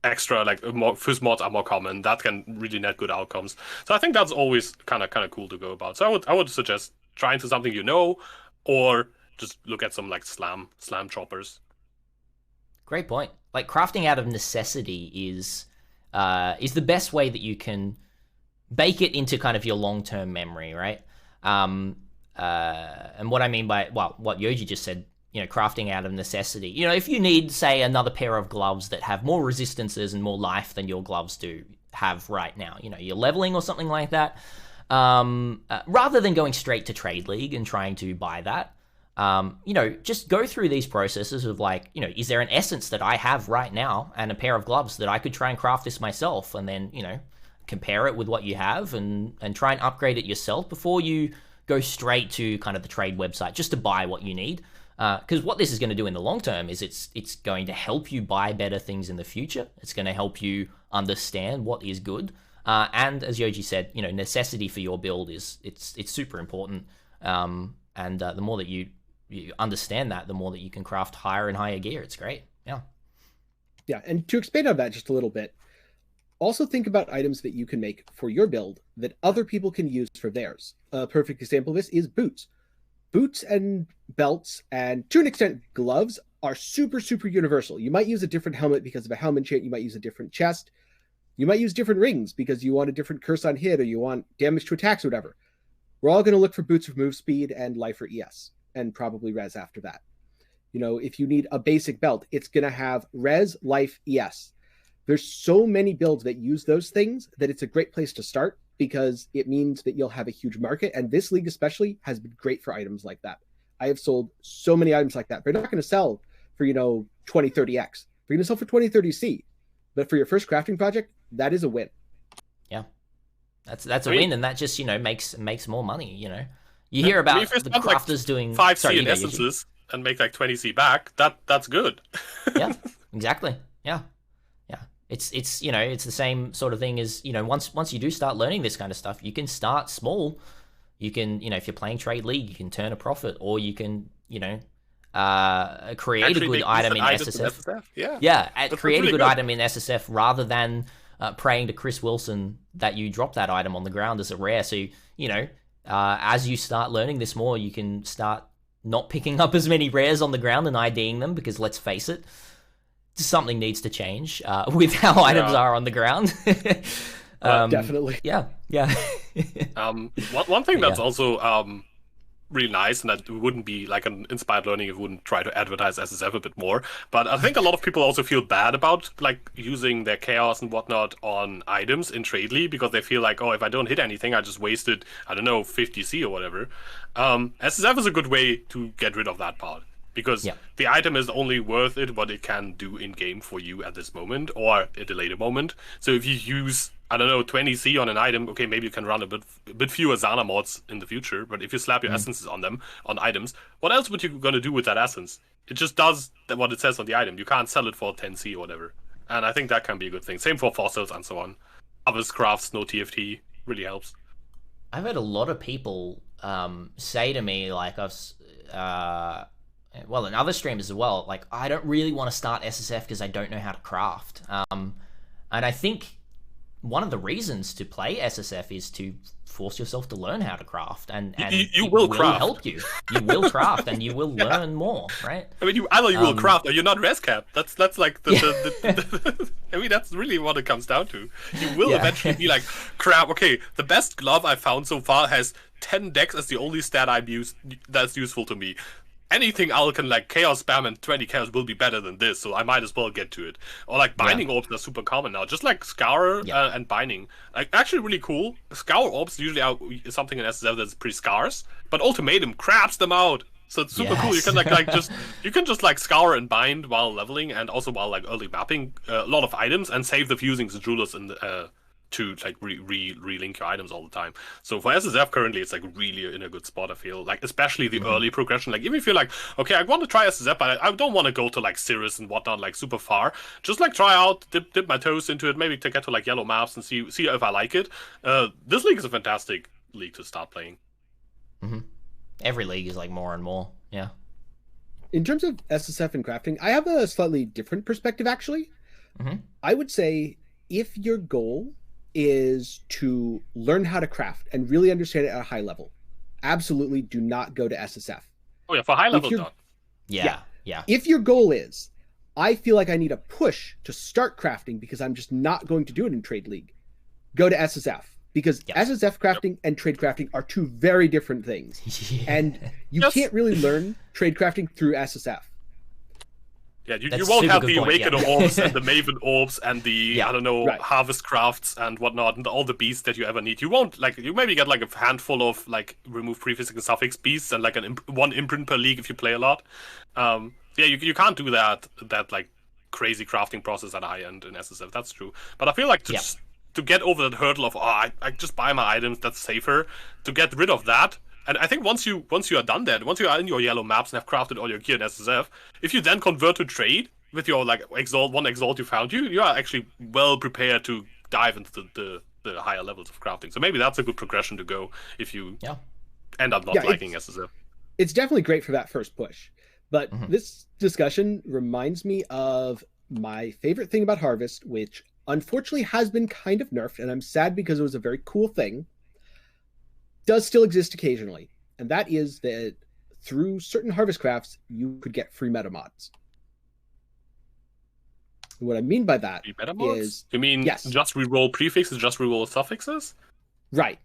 Speaker 2: Extra like first mods are more common. That can really net good outcomes. So I think that's always kind of cool to go about. So I would suggest trying to something you know, or just look at some like slam choppers.
Speaker 1: Great point. Like crafting out of necessity is the best way that you can bake it into kind of your long-term memory, right? And what I mean by what Yoji just said. You know, crafting out of necessity. You know, if you need, say, another pair of gloves that have more resistances and more life than your gloves do have right now, you know, you're leveling or something like that, rather than going straight to Trade League and trying to buy that, you know, just go through these processes of like, you know, is there an essence that I have right now and a pair of gloves that I could try and craft this myself, and then, you know, compare it with what you have and try and upgrade it yourself before you go straight to kind of the trade website just to buy what you need. Because what this is going to do in the long term is it's going to help you buy better things in the future. It's going to help you understand what is good. And as Yoji said, you know, necessity for your build it's super important. And the more that you understand that, the more that you can craft higher and higher gear. It's great. Yeah.
Speaker 3: Yeah, and to expand on that just a little bit, also think about items that you can make for your build that other people can use for theirs. A perfect example of this is boots. Boots and belts, and to an extent gloves, are super universal. You might use a different helmet because of a helmet enchant. You might use a different chest. You might use different rings because you want a different curse on hit, or you want damage to attacks or whatever. We're all going to look for boots with move speed and life or ES, and probably res after that. You know, if you need a basic belt, it's going to have res, life, ES. There's so many builds that use those things that it's a great place to start, because it means that you'll have a huge market. And this league especially has been great for items like that. I have sold so many items like that. They're not going to sell for, you know, 20, 30x. They're going to sell for 20, 30C. But for your first crafting project, that is a win.
Speaker 1: Yeah. That's a win, and that just, you know, makes more money, you know. You hear about the crafters like doing
Speaker 2: 5C in essences and make like 20C back. That's good.
Speaker 1: Yeah, exactly. Yeah. It's you know, it's the same sort of thing as, you know, once you do start learning this kind of stuff, you can start small. You can, you know, if you're playing Trade League, you can turn a profit, or you can, you know, create a good item in SSF.
Speaker 2: Yeah,
Speaker 1: create a good item in SSF rather than praying to Chris Wilson that you drop that item on the ground as a rare. So, as you start learning this more, you can start not picking up as many rares on the ground and IDing them, because let's face it, something needs to change with how items are on the ground.
Speaker 3: Definitely.
Speaker 1: Yeah.
Speaker 2: One thing that's also really nice, and that wouldn't be like an inspired learning if we wouldn't try to advertise SSF a bit more, but I think a lot of people also feel bad about like using their chaos and whatnot on items in Trade League, because they feel like, oh, if I don't hit anything, I just wasted, I don't know, 50C or whatever. SSF is a good way to get rid of that part, because the item is only worth it what it can do in game for you at this moment or at a later moment. So if you use, I don't know, 20C on an item, okay, maybe you can run a bit fewer Zana mods in the future, but if you slap your essences on them, on items, what else would you gonna do with that essence? It just does what it says on the item. You can't sell it for 10C or whatever. And I think that can be a good thing. Same for fossils and so on. Others crafts, no TFT, really helps.
Speaker 1: I've heard a lot of people say to me, like, well, and other streamers as well, like, I don't really want to start SSF because I don't know how to craft. And I think one of the reasons to play SSF is to force yourself to learn how to craft, and
Speaker 2: you will craft.
Speaker 1: Help you. You will craft, and you will learn more, right?
Speaker 2: I mean, either you will craft or you're not res cap. That's like the I mean, that's really what it comes down to. You will eventually be like, crap. Okay, the best glove I found so far has 10 decks as the only stat I've used that's useful to me. Anything I can like chaos spam and 20 chaos will be better than this, so I might as well get to it. Or like binding orbs are super common now, just like scour and binding. Like actually really cool. Scour orbs usually are something in SSF that's pretty scarce, but ultimatum craps them out. So it's super cool. You can just like scour and bind while leveling, and also while like early mapping a lot of items, and save the fusings and jewelers in the to like relink your items all the time. So for SSF currently, it's like really in a good spot, I feel. Like especially the early progression. Like even if you're like, okay, I want to try SSF, but I don't want to go to like Cirrus and whatnot, like super far. Just like try out, dip my toes into it, maybe to get to like yellow maps and see if I like it. This league is a fantastic league to start playing.
Speaker 1: Every league is like more and more. Yeah.
Speaker 3: In terms of SSF and crafting, I have a slightly different perspective actually. I would say if your goal is to learn how to craft and really understand it at a high level, absolutely do not go to SSF.
Speaker 2: Oh yeah, for high level done.
Speaker 1: Yeah.
Speaker 3: If your goal is, I feel like I need a push to start crafting because I'm just not going to do it in Trade League, go to SSF. Because SSF crafting and trade crafting are two very different things. And you can't really learn trade crafting through SSF.
Speaker 2: Yeah, you won't have the Awakened Orbs and the Maven Orbs and the, I don't know, Harvest Crafts and whatnot, and all the beasts that you ever need. You won't, like, you maybe get like a handful of, like, remove prefix and suffix beasts and like one imprint per league if you play a lot. Yeah, you can't do that like, crazy crafting process at high end in SSF, that's true. But I feel like to get over that hurdle of, I just buy my items, that's safer, to get rid of that. And I think once you are done that, once you are in your yellow maps and have crafted all your gear in SSF, if you then convert to trade with your like one exalt you found, you are actually well prepared to dive into the higher levels of crafting. So maybe that's a good progression to go if you end up not liking SSF.
Speaker 3: It's definitely great for that first push. But this discussion reminds me of my favorite thing about Harvest, which unfortunately has been kind of nerfed, and I'm sad because it was a very cool thing. Does still exist occasionally, and that is that through certain Harvest crafts, you could get free meta mods. What I mean by that is...
Speaker 2: You mean just reroll prefixes, just reroll suffixes?
Speaker 3: Right.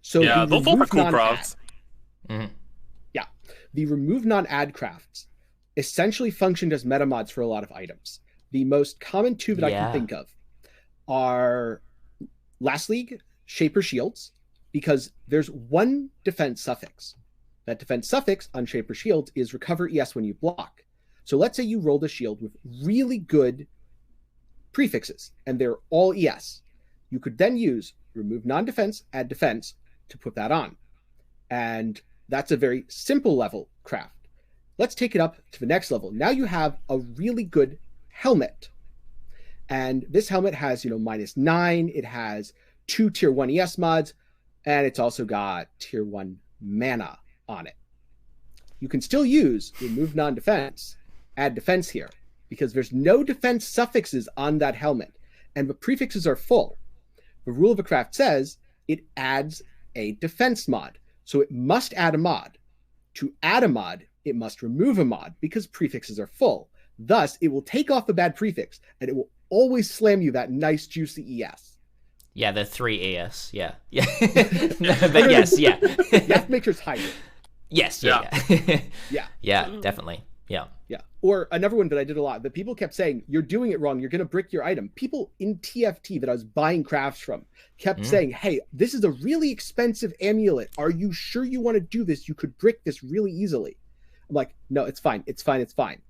Speaker 3: So
Speaker 2: yeah, those are cool crafts.
Speaker 3: Yeah. The remove non-add crafts essentially functioned as meta mods for a lot of items. The most common two that I can think of are Last League, Shaper Shields, because there's one defense suffix. That defense suffix on Shaper Shields is recover ES when you block. So let's say you rolled a shield with really good prefixes, and they're all ES. You could then use remove non-defense, add defense to put that on. And that's a very simple level craft. Let's take it up to the next level. Now you have a really good helmet. And this helmet has, -9. It has 2 tier 1 ES mods, and it's also got tier 1 mana on it. You can still use remove non-defense, add defense here, because there's no defense suffixes on that helmet. and the prefixes are full, the rule of a craft says it adds a defense mod. So it must add a mod. To add a mod, it must remove a mod because prefixes are full. Thus, it will take off the bad prefix, and it will always slam you that nice, juicy ES.
Speaker 1: Yeah, the 3 ES. Yeah. Yeah. No, but yes, yeah.
Speaker 3: You have to make sure it's hybrid.
Speaker 1: Yes, yeah.
Speaker 3: Yeah.
Speaker 1: Yeah, definitely. Yeah.
Speaker 3: Yeah. Or another one that I did a lot, that people kept saying, you're doing it wrong, you're going to brick your item. People in TFT that I was buying crafts from kept saying, hey, this is a really expensive amulet. Are you sure you want to do this? You could brick this really easily. I'm like, no, it's fine. It's fine. It's fine.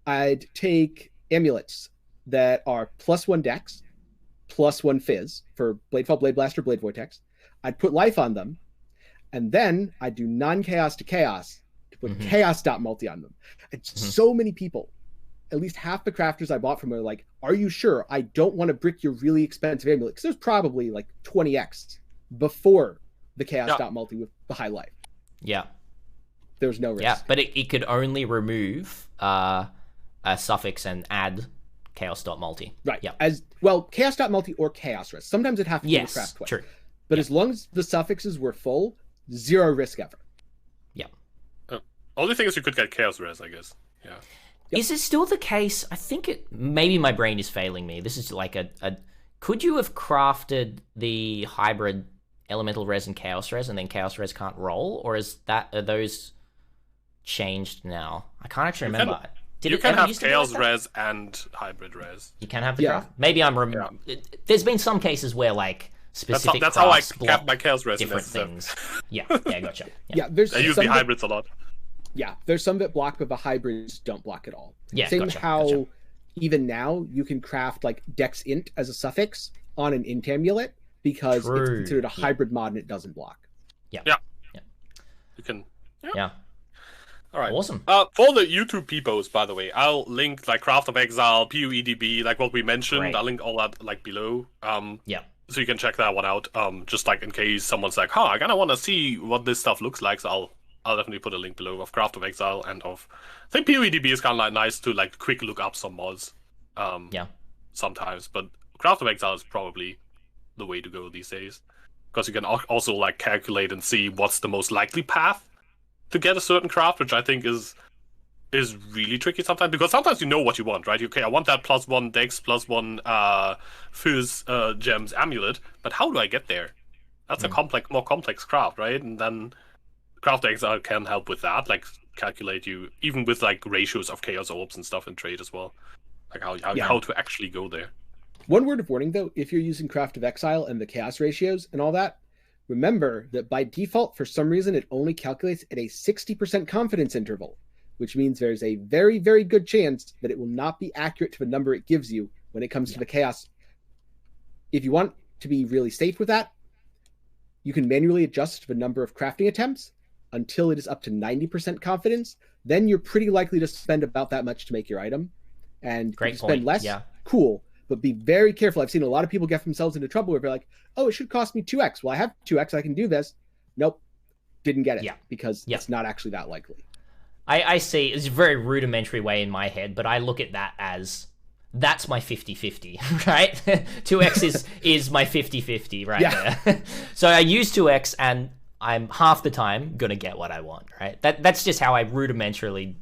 Speaker 3: I'd take amulets that are +1 dex, +1 fizz for Bladefall, Blade Blaster, Blade Vortex. I'd put life on them, and then I'd do non-chaos to chaos to put chaos.multi on them. And so many people, at least half the crafters I bought from are like, are you sure? I don't want to brick your really expensive amulet. Because there's probably like 20x before the chaos.multi with the high life.
Speaker 1: Yeah.
Speaker 3: There was no risk.
Speaker 1: Yeah, but it could only remove a suffix and add chaos.multi.
Speaker 3: Right.
Speaker 1: Yeah.
Speaker 3: As well, chaos.multi or chaos res. Sometimes it'd have to be the craft twice.
Speaker 1: True.
Speaker 3: But as long as the suffixes were full, 0 risk ever.
Speaker 1: Yeah.
Speaker 2: Only thing is you could get chaos res, I guess. Yeah.
Speaker 1: Yep. Is it still the case? I think maybe my brain is failing me. This is like a could you have crafted the hybrid elemental res and chaos res and then chaos res can't roll? Or are those changed now? I can't actually remember.
Speaker 2: You can have chaos res and hybrid res.
Speaker 1: You can have the craft? Maybe I'm there's been some cases where like specific
Speaker 2: that's how I kept my chaos res
Speaker 1: different things. Yeah, gotcha.
Speaker 3: Yeah,
Speaker 2: I use the hybrids a lot.
Speaker 3: Yeah, there's some that block, but the hybrids don't block at all.
Speaker 1: Yeah,
Speaker 3: Same how even now you can craft like dex int as a suffix on an int amulet because it's considered a hybrid mod and it doesn't block.
Speaker 1: Yeah.
Speaker 2: You can.
Speaker 1: Yeah.
Speaker 2: All right.
Speaker 1: Awesome.
Speaker 2: For the YouTube peoples, by the way, I'll link like Craft of Exile, PUEDB, like what we mentioned.
Speaker 1: Great.
Speaker 2: I'll link all that like below.
Speaker 1: Yeah.
Speaker 2: So you can check that one out. Just like in case someone's like, I kind of want to see what this stuff looks like. So I'll definitely put a link below of Craft of Exile and of. I think PUEDB is kind of like nice to like quick look up some mods. Sometimes, but Craft of Exile is probably the way to go these days because you can also like calculate and see what's the most likely path to get a certain craft, which I think is really tricky sometimes, because sometimes you know what you want, right? Okay, I want that +1 dex, +1 fizz gems amulet, but how do I get there? That's a more complex craft, right? And then Craft Exile can help with that, like calculate you, even with like ratios of chaos orbs and stuff in trade as well, like how to actually go there.
Speaker 3: One word of warning though, if you're using Craft of Exile and the chaos ratios and all that, remember that by default, for some reason, it only calculates at a 60% confidence interval, which means there's a very, very good chance that it will not be accurate to the number it gives you when it comes to the chaos. If you want to be really safe with that, you can manually adjust the number of crafting attempts until it is up to 90% confidence. Then you're pretty likely to spend about that much to make your item. And if you spend less, cool. But be very careful. I've seen a lot of people get themselves into trouble where they're like, oh, it should cost me 2x. Well, I have 2x. I can do this. Nope. Didn't get it because it's not actually that likely.
Speaker 1: I see. It's a very rudimentary way in my head, but I look at that as that's my 50-50, right? 2x is my 50-50 right there. So I use 2x and I'm half the time going to get what I want, right? That's just how I rudimentarily,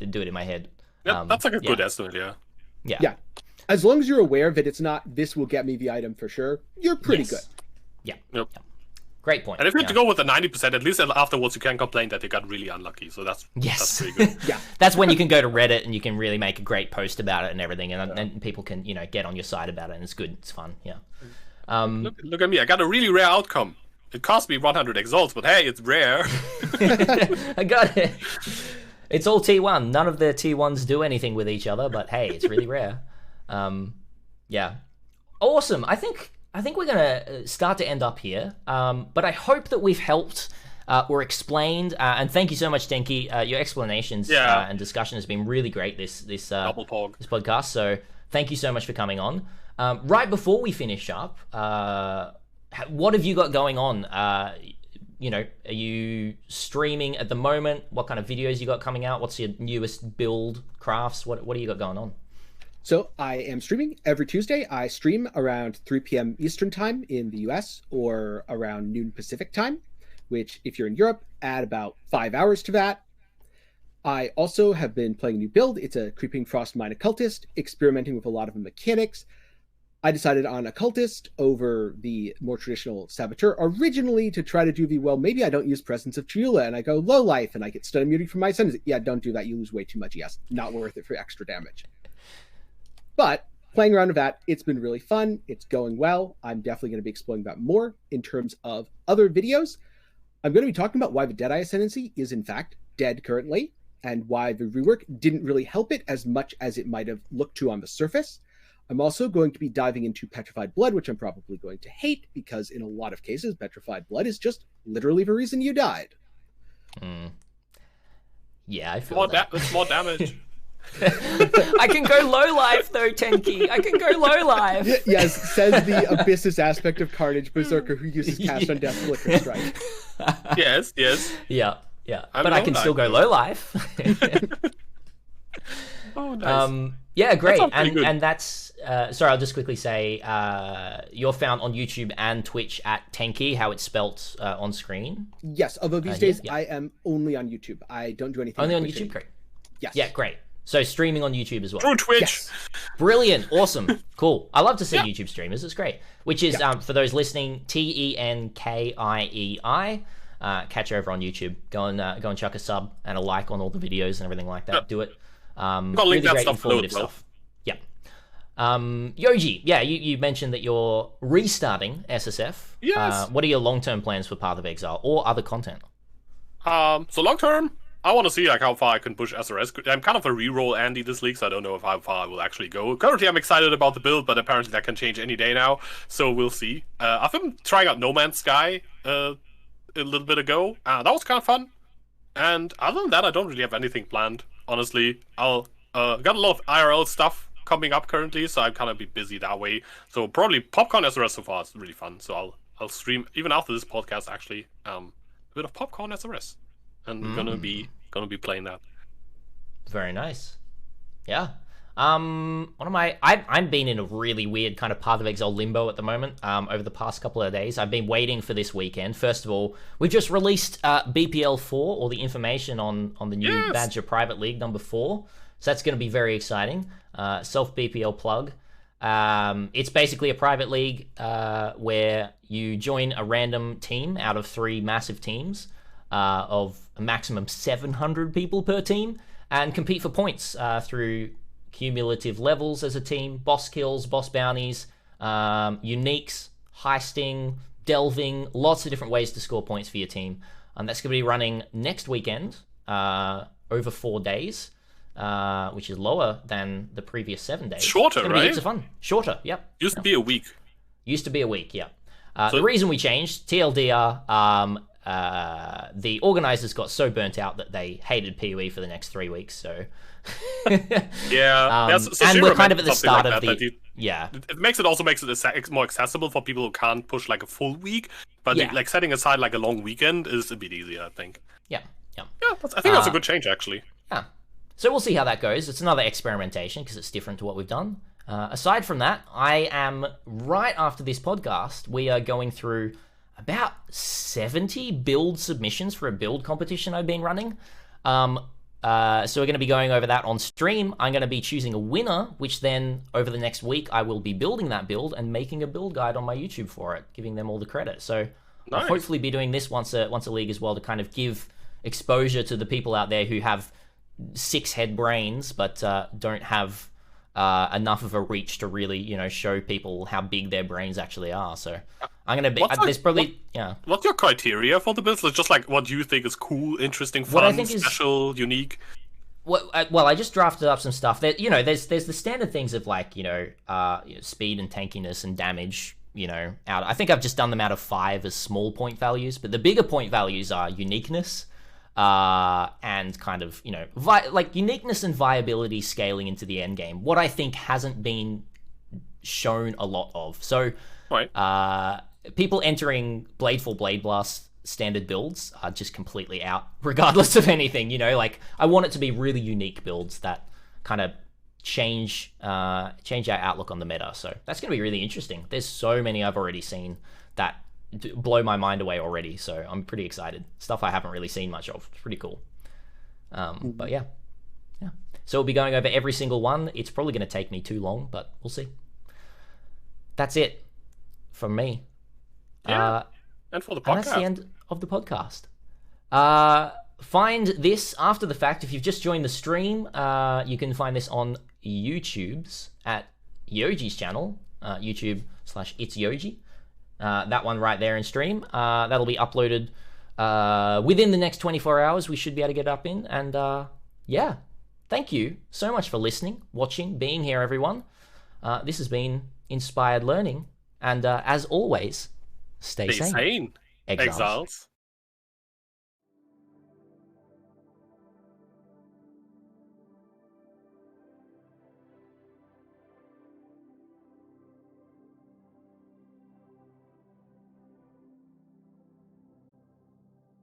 Speaker 1: do it in my head.
Speaker 2: That's like a good estimate,
Speaker 3: Yeah. As long as you're aware that it's not, this will get me the item for sure, you're pretty good.
Speaker 1: Yeah. Great point.
Speaker 2: And if you have to go with the 90%, at least afterwards you can complain that you got really unlucky. So that's pretty good.
Speaker 1: That's when you can go to Reddit and you can really make a great post about it and everything, and people can get on your side about it, and it's good. It's fun. Yeah.
Speaker 2: Look at me. I got a really rare outcome. It cost me 100 exalts, but hey, it's rare.
Speaker 1: I got it. It's all T1. None of the T1s do anything with each other, but hey, it's really rare. Awesome. I think we're gonna start to end up here, but I hope that we've helped or explained, and thank you so much, Tenkiei. Your explanations and discussion has been really great this podcast, so thank you so much for coming on. Right before we finish up, what have you got going on? Are you streaming at the moment? What kind of videos you got coming out? What's your newest build crafts? What do you got going on?
Speaker 3: So I am streaming every Tuesday. I stream around 3 p.m. Eastern time in the US or around noon Pacific time, which if you're in Europe, add about 5 hours to that. I also have been playing a new build. It's a Creeping Frost Mine Occultist, experimenting with a lot of the mechanics. I decided on Occultist over the more traditional Saboteur, originally to try to do the, well, maybe I don't use Presence of Chula and I go low life and I get stun immunity from my sons. Yeah, don't do that. You lose way too much. Yes, not worth it for extra damage. But playing around with that, it's been really fun. It's going well. I'm definitely going to be exploring that more in terms of other videos. I'm going to be talking about why the Deadeye Ascendancy is in fact dead currently, and why the rework didn't really help it as much as it might have looked to on the surface. I'm also going to be diving into Petrified Blood, which I'm probably going to hate, because in a lot of cases, Petrified Blood is just literally the reason you died.
Speaker 1: Yeah, I feel that.
Speaker 2: It's more damage.
Speaker 1: I can go low life though, Tenkiei. I can go low life.
Speaker 3: Yes, says the Abyssus aspect of Carnage Berserker who uses Cast on Death Flicker Strike.
Speaker 2: Yes.
Speaker 1: Yeah. But I can still go low life.
Speaker 2: Oh, nice.
Speaker 1: Yeah, great.
Speaker 2: That
Speaker 1: And that's sorry, I'll just quickly say you're found on YouTube and Twitch at Tenkiei, how it's spelt on screen.
Speaker 3: Yes, although these days
Speaker 1: yeah.
Speaker 3: I am only on YouTube. I don't do anything
Speaker 1: Only on
Speaker 3: Twitch
Speaker 1: YouTube,
Speaker 3: anymore.
Speaker 1: great.
Speaker 3: Yes.
Speaker 1: Yeah, great. So streaming on YouTube as well.
Speaker 2: Through Twitch.
Speaker 3: Yes.
Speaker 1: Brilliant. Awesome. Cool. I love to see YouTube streamers. It's great. Which is, for those listening, Tenkiei. Catch her over on YouTube. Go and chuck a sub and a like on all the videos and everything like that.
Speaker 2: Yep.
Speaker 1: Do it.
Speaker 2: Got
Speaker 1: Really
Speaker 2: that
Speaker 1: great,
Speaker 2: stuff
Speaker 1: informative
Speaker 2: below.
Speaker 1: stuff. Yeah. Yoji, yeah, you mentioned that you're restarting SSF.
Speaker 2: Yes.
Speaker 1: What are your long-term plans for Path of Exile or other content?
Speaker 2: So long term, I want to see like how far I can push SRS. I'm kind of a reroll Andy this league, so I don't know how far I will actually go. Currently, I'm excited about the build, but apparently that can change any day now, so we'll see. I've been trying out No Man's Sky a little bit ago. That was kind of fun. And other than that, I don't really have anything planned. Honestly, I'll got a lot of IRL stuff coming up currently, so I'm kind of be busy that way. So probably Popcorn SRS so far is really fun. So I'll stream even after this podcast actually. A bit of Popcorn SRS, and gonna be playing that.
Speaker 1: Very nice. Yeah. I've been in a really weird kind of Path of Exile limbo at the moment over the past couple of days. I've been waiting for this weekend. First of all, we've just released BPL 4, or the information on the new Badger Private League number 4. So that's going to be very exciting. Self BPL plug. It's basically a private league where you join a random team out of 3 massive teams of a maximum 700 people per team, and compete for points through cumulative levels as a team, boss kills, boss bounties, uniques, heisting, delving, lots of different ways to score points for your team. And that's going to be running next weekend over 4 days, which is lower than the previous 7 days.
Speaker 2: Shorter,
Speaker 1: it's
Speaker 2: right?
Speaker 1: Heaps of fun. Shorter, yep.
Speaker 2: Used to be a week.
Speaker 1: Used to be a week, yeah. The reason we changed, TLDR, the organizers got so burnt out that they hated PoE for the next 3 weeks, so...
Speaker 2: Yeah,
Speaker 1: so and we're kind of at the start of the...
Speaker 2: It makes it more accessible for people who can't push like a full week, but like setting aside like a long weekend is a bit easier, I think.
Speaker 1: Yeah.
Speaker 2: I think that's a good change, actually.
Speaker 1: Yeah. So we'll see how that goes. It's another experimentation because it's different to what we've done. Aside from that, I am, right after this podcast, we are going through about 70 build submissions for a build competition I've been running. So we're going to be going over that on stream. I'm going to be choosing a winner, which then over the next week I will be building that build and making a build guide on my YouTube for it, giving them all the credit. So
Speaker 2: nice.
Speaker 1: I'll hopefully be doing this once a league as well, to kind of give exposure to the people out there who have 6 head brains but don't have enough of a reach to really, show people how big their brains actually are. So I'm going to be...
Speaker 2: What's your criteria for the builds? It's just like what you think is cool, interesting, fun, special, unique?
Speaker 1: Well, I just drafted up some stuff. That there's the standard things of like, speed and tankiness and damage, I think I've just done them out of 5 as small point values, but the bigger point values are uniqueness, and kind of, like uniqueness and viability scaling into the end game. What I think hasn't been shown a lot of. So,
Speaker 2: right.
Speaker 1: People entering Bladeful Blade Blast standard builds are just completely out, regardless of anything. Like I want it to be really unique builds that kind of change our outlook on the meta. So that's going to be really interesting. There's so many I've already seen that blow my mind away already. So I'm pretty excited. Stuff I haven't really seen much of. It's pretty cool. But yeah. So we'll be going over every single one. It's probably going to take me too long, but we'll see. That's it from me.
Speaker 2: Yeah. And for the podcast.
Speaker 1: And that's the end of the podcast. Find this after the fact. If you've just joined the stream, you can find this on YouTube's at Yoji's channel, YouTube/itsyoji. That one right there in stream. That'll be uploaded within the next 24 hours. We should be able to get it up in. And yeah, thank you so much for listening, watching, being here, everyone. This has been Inspired Learning. And as always, stay sane.
Speaker 2: Exiles.